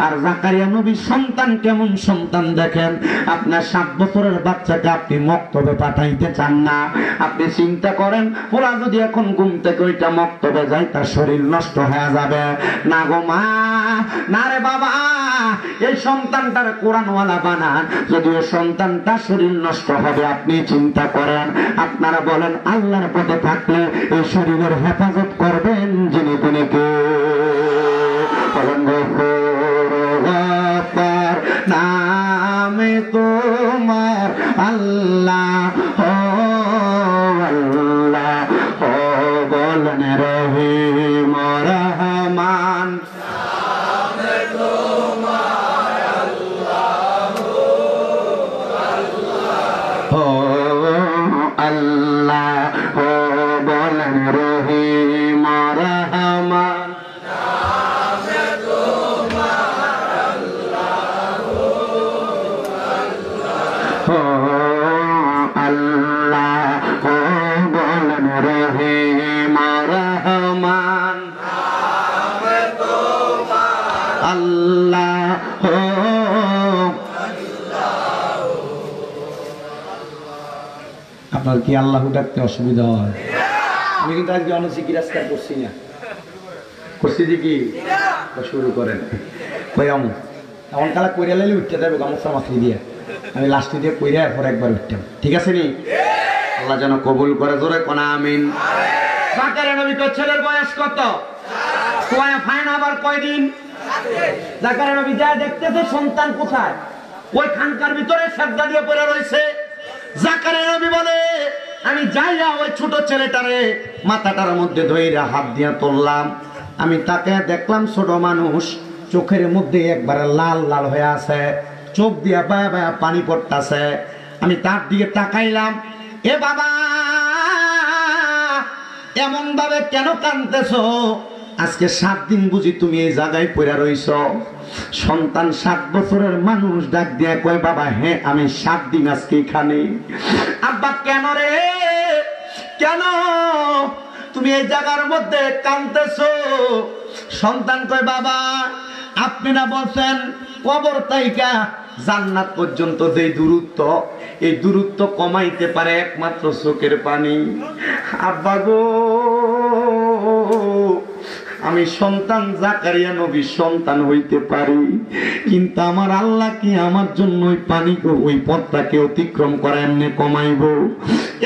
Speaker 1: আর জাকারিয়া নবীর সন্তান কেমন সন্তান দেখেন, আপনার 7 বছরের বাচ্চাকে আপনি মক্তবে পাঠাইতে চান না। আপনি চিন্তা করেন, ওরা যদি এখন ঘুম থেকে ওইটা মক্তবে যায় তার শরীর নষ্ট হয়ে যাবে না গো মা, না রে বাবা, এই সন্তানটার কোরআনওয়ালা বানান, যদি ওই সন্তানটা শরীর নষ্ট হবে আপনি চিন্তা করেন। আপনারা বলেন, আল্লাহর পথে থাকলে এই শরীরের হেফাজত করবেন যিনি তিনি কে? নামে তোমার আল্লাহ, ও আল্লাহ, ও বলেন রহিম রহমান। নামে তোমার আল্লাহ, ও আল্লাহ, ও বলেন রহিম রহমান। আল্লাহ বলেন রহিম রহমান, আল্লাহ। আপনার কি আল্লাহ ডাকতে অসুবিধা হয়? আমি কিন্তু আজকে অনসিকিরাজকার করছি না, করছি যে কি শুরু করেন এমন কালা কইরা লাইলে উঠতে যাবে গামছা মাছলি দিয়ে, আমি লাস্টে দিয়ে কইরা এরপর একবার উঠতাম, ঠিক আছে নি? আল্লাহ যেন কবুল করে, জোরে কোনা আমিন। জাকারিয়া নবী তো ছেলের বয়স কত? কোয়া ফাইন আবার কয়দিন? জাকারিয়া নবী যা দেখতেছে সন্তান কোথায়, ওই খানকার ভিতরে সাজদা দিয়ে পড়ে রয়েছে। জাকারিয়া নবী বলে আমি যাইয়া ওই ছোট ছেলেটারে মাথাটার মধ্যে ধইরা হাত দিয়া তুললাম। আমি তাকে দেখলাম ছোট মানুষ, চোখের মধ্যে একবারে লাল লাল হয়ে আছে, চোখ দিয়া বায়া বায়া পানি পড়তাছে। আমি তার দিকে তাকাইলাম, এ বাবা এমন ভাবে কেন কাঁদতেছো? আজকে 7 দিন বুঝি তুমি এই জায়গায় পড়ে রইছ? সন্তান 7 বছরের মানুষ ডাক দিয়া কয়, বাবা হ্যাঁ আমি 7 দিন আজকে এখানে। আব্বা কেন রে, কেন তুমি এই জায়গার মধ্যে কাঁদতেছো? সন্তান কয়, বাবা আপনি না বলছেন কবর তাইকা জান্নাত পর্যন্ত যে দূরত্ব, এই দূরত্ব কমাইতে পারে একমাত্র চোখের পানি। আব্বা গো, আমি সন্তান জাকারিয়া নবীর সন্তান হইতে পারি, কিন্তু আমার আল্লাহ কি আমার জন্য ওই পানি ওই পথটাকে অতিক্রম করা এমনি কমাইব?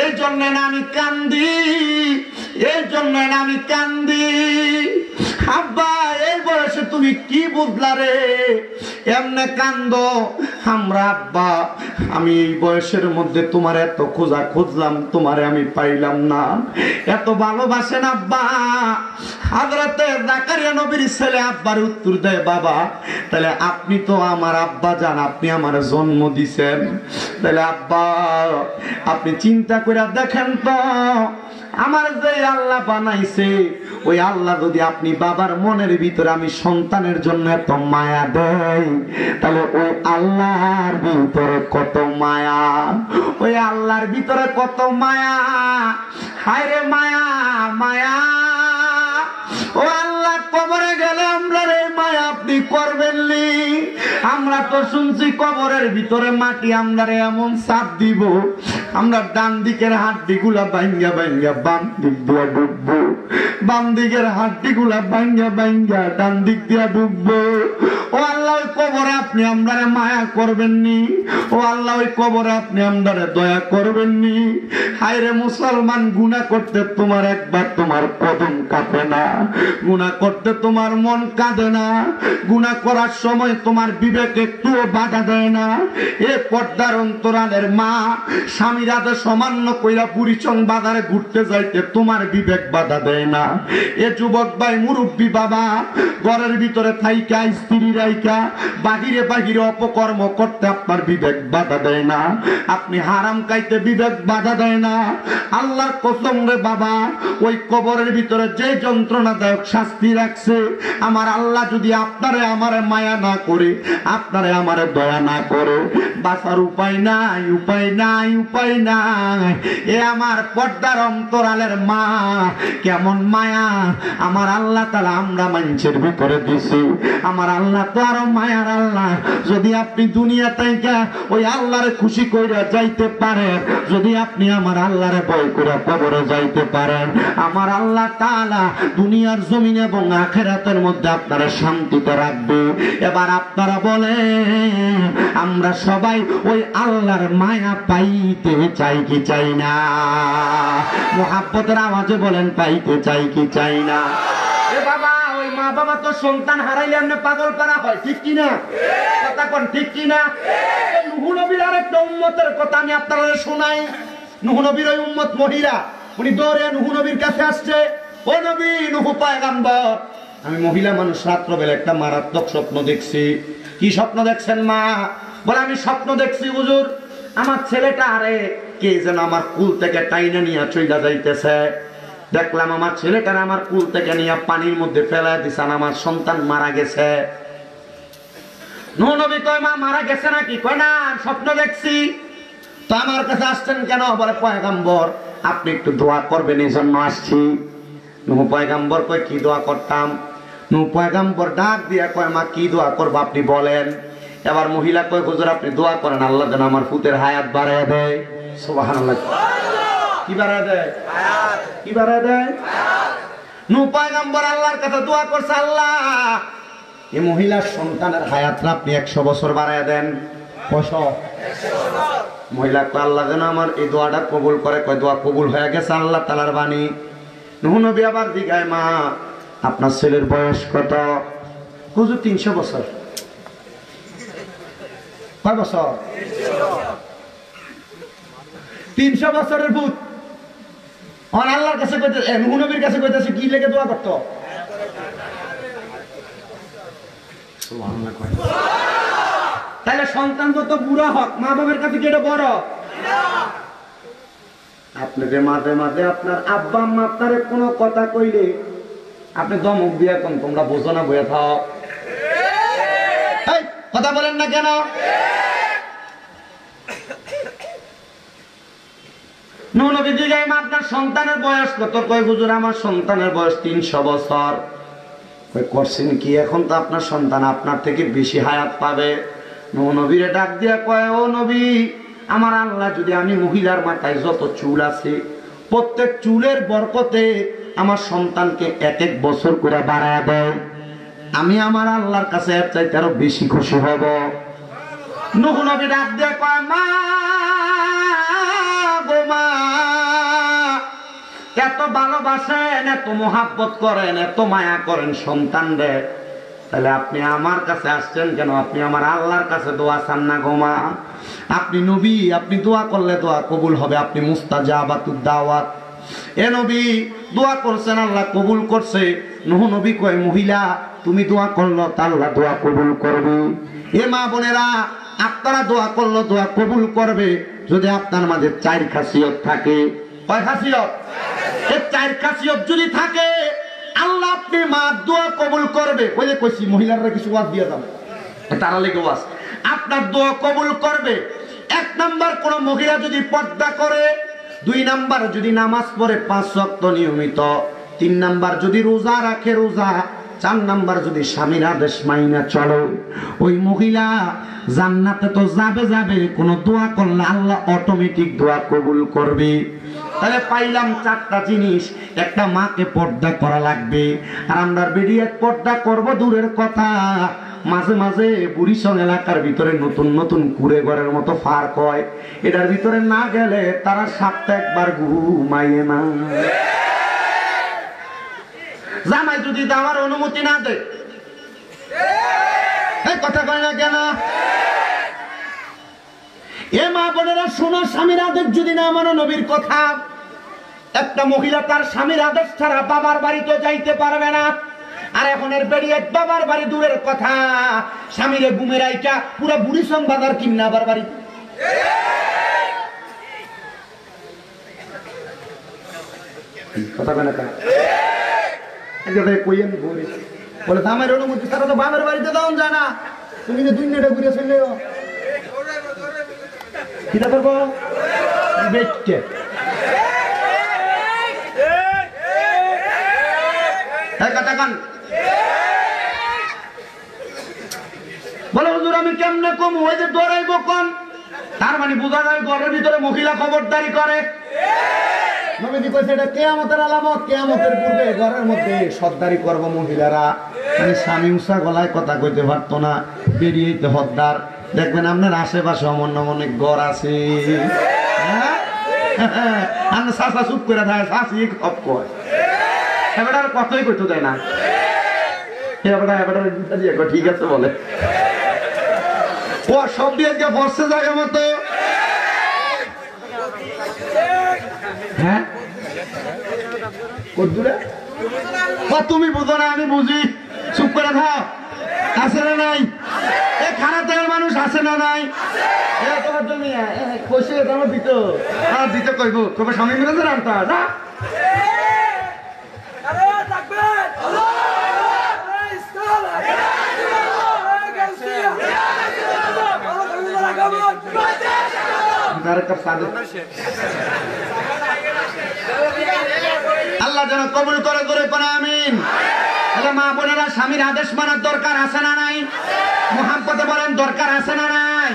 Speaker 1: এই জন্য না আমি কান্দি, এই জন্য না আমি কান্দি। আব্বা এই বয়সে তুমি কি বুঝলা রে, এমনে কান্দো? আমরা আব্বা আমি এই বয়সের মধ্যে তোমার এত খোঁজা খুঁজলাম, তোমারে আমি পাইলাম না। এত ভালোবাসেন আব্বা। হযরতে জাকারিয়া নবীর ছেলে আব্বার উত্তর দেয়, বাবা তাহলে আপনি তো আমার আব্বা জান, আপনি আমার জন্ম দিছেন, তাহলে আব্বা আপনি চিন্তা করে দেখেন তো, আমার যে আল্লাহ বানাইছে ওই আল্লাহ যদি আপনি বাবার মনের ভিতরে আমি সন্তানের জন্য এত মায়া দেয়, তাহলে ওই আল্লাহর ভিতরে কত মায়া, ওই আল্লাহর ভিতরে কত মায়া। হায় রে মায়া, মায়া। ও আল্লাহ কবরে গেলে আমরা রে মায়া আপনি করবেননি? আমরা তো শুনছি কবরের ভিতরে মাটি আমরা এমন চাপ দিব, আমরা ডান দিকের হাড্ডি গুলা ভাঙ্গা ভাঙ্গা বাম দিক দিয়া ডুববো, বাম দিকের হাড্ডি গুলা ভাঙ্গা ভাঙ্গা ডান দিক দিয়া ডুববো। ও আল্লাহ ওই কবরে আপনি আমরা মায়া করবেননি? ও আল্লাহ ওই কবরে আপনি আমরা দয়া করবেননি? হায় রে মুসলমান, গুনাহ করতে তোমার একবার তোমার কদম কাঁপে না, গুনাহ করতে তোমার মন কাঁদে না, গুনাহ করার সময় তোমার বিবেক একটুও বাধা দেয় না। এ পর্দার অন্তরালের মা, স্বামীর আদেশ অমান্য কইরা বুড়িচং বাজারে ঘুরতে যাইতে তোমার বিবেক বাধা দেয় না। এ যুবক ভাই, মুরব্বী বাবা, ঘরের ভিতরে থাইকা স্ত্রী রাইকা বাহিরে বাহিরে অপকর্ম করতে আপনার বিবেক বাধা দেয় না, আপনি হারাম খাইতে বিবেক বাধা দেয় না। আল্লাহর কসম রে বাবা, ওই কবরের ভিতরে যে যন্ত্রণাদায়ক শাস্তি রাখছে, আমার আল্লাহ যদি আপনারে আমারে মায়া না করে, আপনারে আমারে দয়া না করে, বাঁচার উপায় নাই, উপায় নাই, উপায় নাই। এ আমার পর্দার অন্তরালের মা, কেমন মায়া আমার আল্লাহ তাআলা আমরা মানুষের ভিতরে দিছি। আমার আল্লাহ তো আরো মায়ার আল্লাহ। যদি আপনি দুনিয়া থেকে ওই আল্লাহরে খুশি কইরা যাইতে পারেন, যদি আপনি আমার আল্লাহরে ভয় করে কবরে যাইতে পারেন, আমার আল্লাহ তাআলা দুনিয়ার জমিন এবং আখিরাতের মধ্যে আপনারা শান্তিতে রাখবে। এবার আপনারা বলেন, আমরা সবাই ওই আল্লাহর মায়া পাইতে চাই কি চাই না? মুহাব্বতের আওয়াজে বলেন, পাইতে চাই কি চাই না? এ বাবা, ওই মা বাবা তো সন্তান হারাইলে এমনি পাগল করা হয়, ঠিক কি না? কথা কোন ঠিক কি না? নূহ নবীর আরেকটা উম্মতের কথা আমি আপনাদের শোনাই। নূহ নবীর ওই উম্মত মহিলা, উনি দৌড়ে নূহ নবীর কাছে আসছে, ও নবী, নূহ পয়গম্বর, আমি মহিলা মানুষ রাত্রবেলা একটা মারাত্মক স্বপ্ন দেখছি। কি স্বপ্ন দেখছেন মা? বলে আমি স্বপ্ন দেখছি হুজুর, আমার ছেলেটা আরে কে যেন আমার কুল থেকে টাইনা নিয়ে চইলা যাইতেছে। দেখলাম আমার ছেলেটার আমার কুল থেকে নিয়ে পানির মধ্যে ফেলা দিছেন, আমার সন্তান মারা গেছে। নূহ নবী কয়, মা মারা গেছে নাকি? কয় না, স্বপ্ন দেখছি। তো আমার কাছে আসছেন কেন? বলে পয়গম্বর আপনি একটু দোয়া করবেন, এই জন্য আসছি। নূহ পয়গম্বর কয়, কি দোয়া করতাম? নূহ পয়গম্বর ডাক দিয়া কয়, মা কি দোয়া করবো আপনি বলেন। এবার মহিলা কয়, হুজুর আপনি দোয়া করেন আল্লাহ যেন আমার পুতের হায়াত বাড়ায় দেয়। সুবহানাল্লাহ। কি বাড়ায় দেয়? কি বাড়ায় দেয়? নূহ পয়গম্বর আল্লাহর কাছে দোয়া করছে, আল্লাহ এই মহিলার সন্তানের হায়াতটা আপনি 100 বছর বাড়ায় দেন। মহিলা কয়, আল্লাহ যেন আমার এই দোয়াটা কবুল করে। কয়, দোয়া কবুল হয়ে গেছে, আল্লাহ তাআলার বাণী। নূহ নবী আবার জিজ্ঞাসা, মা আপনার ছেলের বয়স কত? হুজুর 300 বছর। কয় বছর? 300 বছরের ভূত আর আল্লাহর কাছে কইতেছে, নূহ নবীর কাছে কইতেছে কি লেগে দোয়া করতো? তাহলে সন্তান যত বুড়া হোক, মা বাবার কাছে কি এটা বড়? আপনাদের মাঝে মাঝে আপনার আব্বা আম্মা আপনারে কোনো কথা কইলে আপনি দমক দিয়া কোন তোমরা বোঝো না, বইয়া থাও, কথা বলেন না কেন? নূহ নবী জিজ্ঞাসা, আপনার সন্তানের বয়স কত? কয় হুজুর আমার সন্তানের বয়স 300 বছর। কয় করছেন কি? এখন তো আপনার সন্তান আপনার থেকে বেশি হায়াত পাবে। নূহ নবীরে ডাক দিয়া কয়, ও নবী, আমার আল্লাহ যদি আমি মহিলার মাথায় যত চুল আছে প্রত্যেক চুলের বরকতে আমার সন্তানকে 1 বছর করে বাড়ায় দেয়, আমি আমার আল্লাহর কাছে এর চাইতে আরো বেশি খুশি হব। নূহ নবী ডাক দিয়া কয়, মা গো মা, এত ভালোবাসেন, এত মোহাব্বত করেন, এত মায়া করেন সন্তান রে, তাহলে আপনি আমার কাছে আসছেন কেন? আপনি আমার আল্লাহর কাছে দোয়া চান না গো মা? আপনি নবী, আপনি দোয়া করলে দোয়া কবুল হবে, আপনি মুস্তাজাবাতুদ দাওয়াত। এ নবী দোয়া করছেন, আল্লাহ কবুল করছে। নূহ নবী কয়, মহিলা তুমি দোয়া করলো তা আল্লাহ দোয়া কবুল করবে। এ মা বোনেরা, আপনারা দোয়া করলো দোয়া কবুল করবে যদি আপনার মাঝে 4 খাসিয়ত থাকে। কয় খাসিয়ত? এই 4 খাসিয়ত যদি থাকে আল্লাহ আপনি মা দোয়া কবুল করবে। ওই যে কইছি মহিলারা কিছু ওয়াজ দিয়ে যাবে, তারা লেগে ওয়াজ, আপনার দোয়া কবুল করবে। 1 নাম্বার, কোন মহিলা যদি পর্দা করে, 2 নাম্বার যদি নামাজ পড়ে 5 ওয়াক্ত নিয়মিত, 3 নাম্বার যদি রোজা রাখে রোজা, 4 নাম্বার যদি স্বামীর আদেশ মাইনা চলে, ওই মহিলা জান্নাতে তো যাবে, কোন দোয়া করলে আল্লাহ অটোমেটিক দোয়া কবুল করবে। তাহলে পাইলাম 4টা জিনিস। একটা, মাকে পর্দা করা লাগবে, আর আমরা বেরিয়ে পর্দা করব দূরের কথা, মাঝে মাঝে বুড়িসং এলাকার ভিতরে নতুন নতুন কুড়ে ঘরের মতো ফার্ক হয়, এটার ভিতরে না গেলে তারা সপ্তাহে একবার ঘুমাইয়ে না। জামাই যদি দেওয়ার অনুমতি না দেয়, কথা কয় না কেন? এ মা বোনেরা শোনো, স্বামীর আদেশ যদি না মানো, নবীর কথা, একটা মহিলা তার স্বামীর আদেশ ছাড়া বাবার বাড়িতে যাইতে পারবে না। আর এখন এর বেরিয়ে বাবার বাড়ি দূরের কথা, স্বামীরে ঘুমের আইটা পুরো বুড়িসং বাজার কিনা আবার বাড়ি। কথা কয় না কেন? বলে আমার অনুমতি ছাড়া তো বাবার বাড়িতে যাও যায় না, তুমি যে 2 মিনিটে ঘুরে চললে কি করবো? বেটকে বলে হুজুর আমি কেমনে কম, ওই যে দৌড়াইবো কম, তার মানে বোঝা যায় ঘরের ভিতরে মহিলা খবরদারি করে। নবীজি কইছে এটা কিয়ামতের আলামত, কিয়ামতের পূর্বে ঘরের মধ্যে সর্দারি করবো মহিলারা। মানে স্বামী উষা গলায় কথা কইতে পারতো না, বেরিয়েতে হদ্দার। দেখবেন আপনার আশেপাশে অমন্য অনেক ঘর আছে, চাষা চুপ করে থাকে, চাষি সব কয়, এবার কথাই কইতে দেয় না, ঠিক আছে বলে ও সব দিয়ে বসছে জায়গা মতো। হ্যাঁ তুমি বুঝো না, আমি বুঝি, চুপ করে থাক। আছে না নাই? এ খারাপ দেওয়ার মানুষ আছে না নাই? তোমার জমি খুশি আমার দিতে কইব, তোমার স্বামী মিলে রান্তা না। আল্লাহ যেন কবুল করে করে কোন আমিন। মা বোনেরা, স্বামীর আদেশ মানার দরকার আছে না নাই? মুহাম্মদে বলেন দরকার আছে না নাই?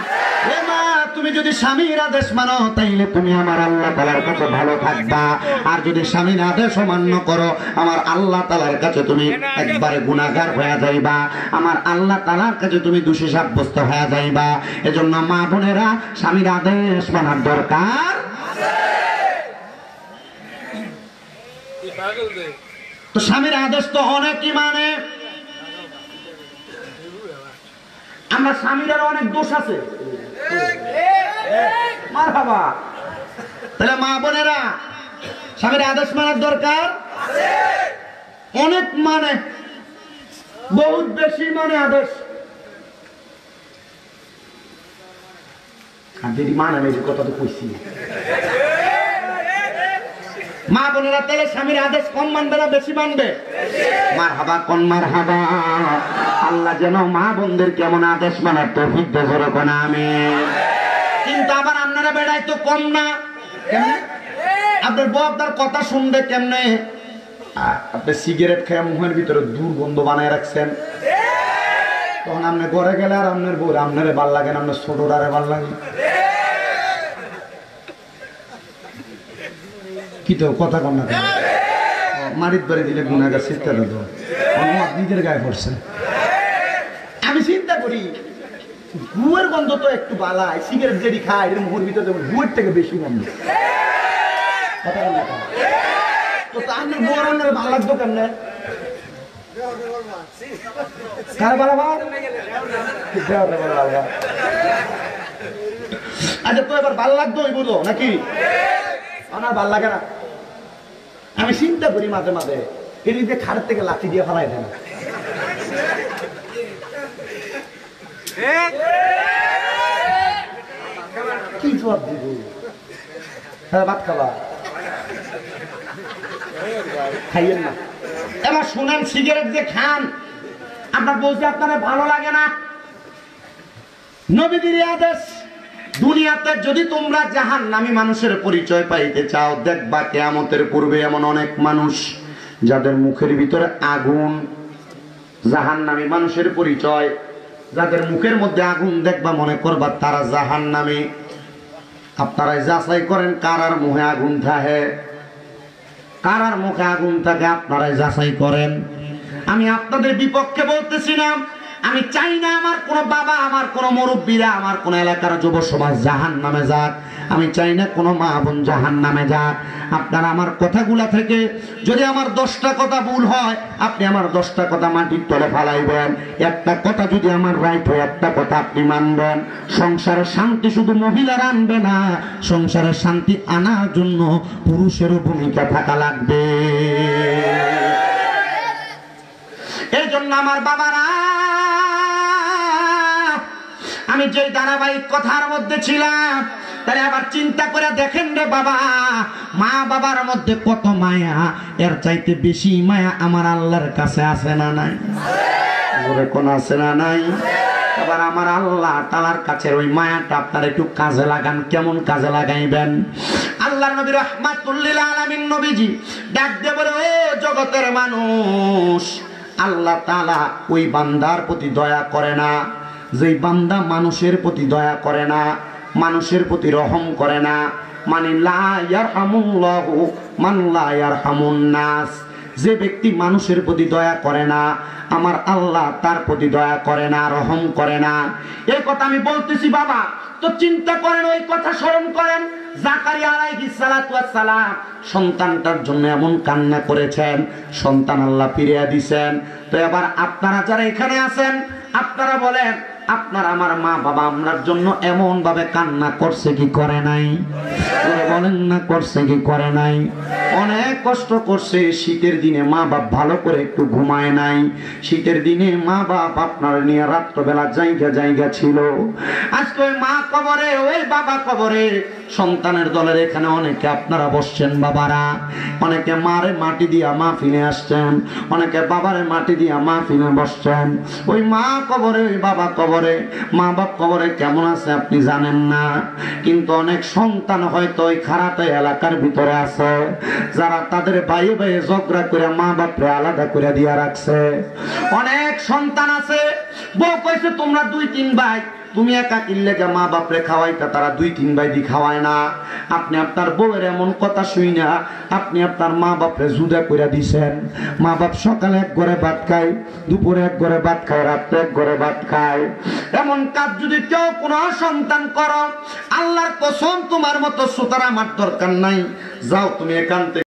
Speaker 1: এ মা, তুমি যদি স্বামীর আদেশ মানো তাইলে তুমি আমার আল্লাহ তাআলার কাছে ভালো থাকবা, আর যদি স্বামীর আদেশ অমান্য করো আমার আল্লাহ তাআলার কাছে তুমি একবারে গুনাহগার হয়ে যাইবা, আমার আল্লাহ তাআলার কাছে তুমি দোষী সাব্যস্ত হয়ে যাইবা। এজন্য মা বোনেরা, স্বামীর আদেশ মানার দরকার আছে। তো স্বামীর আদেশ তো অনেকই মানে, আমরা স্বামীর অনেক দোষ আছে। মারহাবা, তাহলে মা বোনেরা স্বামীর আদেশ মানার দরকার অনেক, মানে বহুত বেশি, মানে আদেশ কথা তো কইছি। মা বোনেরা তাহলে স্বামীর আদেশ কম মানবে না বেশি মানবে? মার হাবা কোন মার হাবা। আল্লাহ যেন মা বোনদের কেমন আদেশ মানার তৌফিক দেয় কোন আমিন। কিন্তু আবার আপনারা বেড়াই তো কম না, আপনার বউ আপনার কথা শুনবে কেমনে? আপনি সিগারেট খেয়ে মুখের ভিতরে দুর্গন্ধ বানায় রাখছেন, তখন আপনি ঘরে গেলে আর আপনার বউ আপনারে ভাল লাগে না, আপনার ছোটটারে ভাল লাগে কি? তো কথা কম না, মারিত বাড়ি দিলে গুণাগার চিন্তা তো নিজের গায়ে পড়ছে। আমি চিন্তা করি গুয়ের গন্ধ তো একটু বালাই, সিগারেট যেটি খায় এর মুখের ভিতরে গুয়ের থেকে বেশি গন্ধ। কথা কম না তো আপনার বউর আপনার ভালো লাগতো কেমনে? আচ্ছা তো এবার ভাল লাগতো ওই বুঝো নাকি? আমার ভাল লাগে না। আমি চিন্তা করি মাঝে মাঝে এর যে খাড়ের থেকে লাঠি দিয়ে ফেলাই দেয় না, কি জবাব দিব? হ্যাঁ ভাত খাবা খাইয়েন না। এবার শুনেন, সিগারেট যে খান আপনার বলছে আপনারা ভালো লাগে না। নবীদের আদেশ, দুনিয়াতে যদি তোমরা জাহান্নামী মানুষের পরিচয় পাইতে চাও, দেখবা কিয়ামতের পূর্বে এমন অনেক মানুষ যাদের মুখের ভিতরে আগুন। জাহান্নামী মানুষের পরিচয়, যাদের মুখের মধ্যে আগুন দেখবা মনে করবা তারা জাহান্নামী। আপনারাই যাচাই করেন কারার মুখে আগুন থাকে, কারার মুখে আগুন থাকে, আপনারাই যাচাই করেন। আমি আপনাদের বিপক্ষে বলতেছি না, আমি চাই না আমার কোন বাবা, আমার কোন মুরব্বীরা, আমার কোন এলাকার যুব সমাজ জাহান্নামে যাক। আমি চাই না কোন মা বোন জাহান্নামে যাক। আপনারা আমার কথাগুলা থেকে যদি আমার 10টা কথা ভুল হয়, আপনি আমার 10টা কথা মাটির তলে ফালাইবেন। একটা কথা যদি আমার রাইট হয়, একটা কথা আপনি মানবেন। সংসারের শান্তি শুধু মহিলারা আনবে না, সংসারের শান্তি আনার জন্য পুরুষেরও ভূমিকা থাকা লাগবে। এই জন্য আমার বাবারা, আমি যে ধারাবাহিক কথার মধ্যে ছিলাম, তাহলে আবার চিন্তা করে দেখেন রে বাবা, মা বাবার মধ্যে কত মায়া, এর চাইতে বেশি মায়া আমার আল্লাহর কাছে আছে না নাই? ওরে কোন আছে না নাই? আবার আমার আল্লাহ তাআলার কাছে ওই মায়াটা আপনারা একটু কাজে লাগান। কেমন কাজে লাগাইবেন? আল্লাহর নবী রাহমাতুল লিল আলামিন নবীজি ডাক দিয়ে বলে, ও জগতের মানুষ, আল্লাহ তাআলা ওই বান্দার প্রতি দয়া করে না যেই বান্দা মানুষের প্রতি দয়া করে না, মানুষের প্রতি রহম করে না। মানে লা ইয়ারহামুল্লাহু মান লা ইয়ারহামুন নাস। যে ব্যক্তি মানুষের প্রতি দয়া করে না, আমার আল্লাহ তার প্রতি দয়া করে না, রহম করে না। এই কথা আমি বলতেছি বাবা, তো চিন্তা করেন, ওই কথা স্মরণ করেন। জাকারিয়া আলাইহিস সালাতু ওয়াস সালাম সন্তানটার জন্য এমন কান্না করেছেন, সন্তান আল্লাহ ফিরিয়ে দিয়েছেন। তো এবার আপনারা যারা এখানে আছেন, আপনারা বলেন, আপনার আমার মা বাবা আপনার জন্য এমন ভাবে কান্না করছে কি করে নাই? বলেন না, করছে কি করে নাই? অনেক কষ্ট করছে। শীতের দিনে মা বাপ ভালো করে একটু ঘুমায় নাই। শীতের দিনে মা বাপ আপনার নিয়ে রাত্রবেলা জায়গা ছিল। আজকে ওই মা কবরে, ওই বাবা কবরে, সন্তানের দলের এখানে অনেকে আপনারা বসছেন বাবারা, অনেকে মারে মাটি দিয়া মাহফিলে আসছেন, অনেকে বাবারে মাটি দিয়া মাহফিলে বসছেন। ওই মা কবরে, ওই বাবা কবরে, মা বাপ কবরে কেমন আছে আপনি জানেন না। কিন্তু অনেক সন্তান হয়তো ওই খারাপ এলাকার ভিতরে আছে, যারা তাদের ভাইয়ে ভাইয়ে ঝগড়া করে মা বাপরে আলাদা করে দিয়া রাখছে। অনেক সন্তান আছে, বউ কইছে তোমরা 2-3 ভাই, তুমি একা কিনলে মা বাপরে খাওয়াইতা, তারা 2-3 ভাই দি খাওয়ায় না। আপনি আপনার বউয়ের এমন কথা শুই না, আপনি আপনার মা বাপরে জুদা করে দিছেন। মা বাপ সকালে এক ঘরে ভাত খায়, দুপুরে এক ঘরে ভাত খায়, রাত্রে এক ঘরে ভাত খায়। এমন কাজ যদি কেউ কোনো সন্তান করো, আল্লাহর কসম তোমার মতো সুতার আমার দরকার নাই। যাও তুমি এখান থেকে।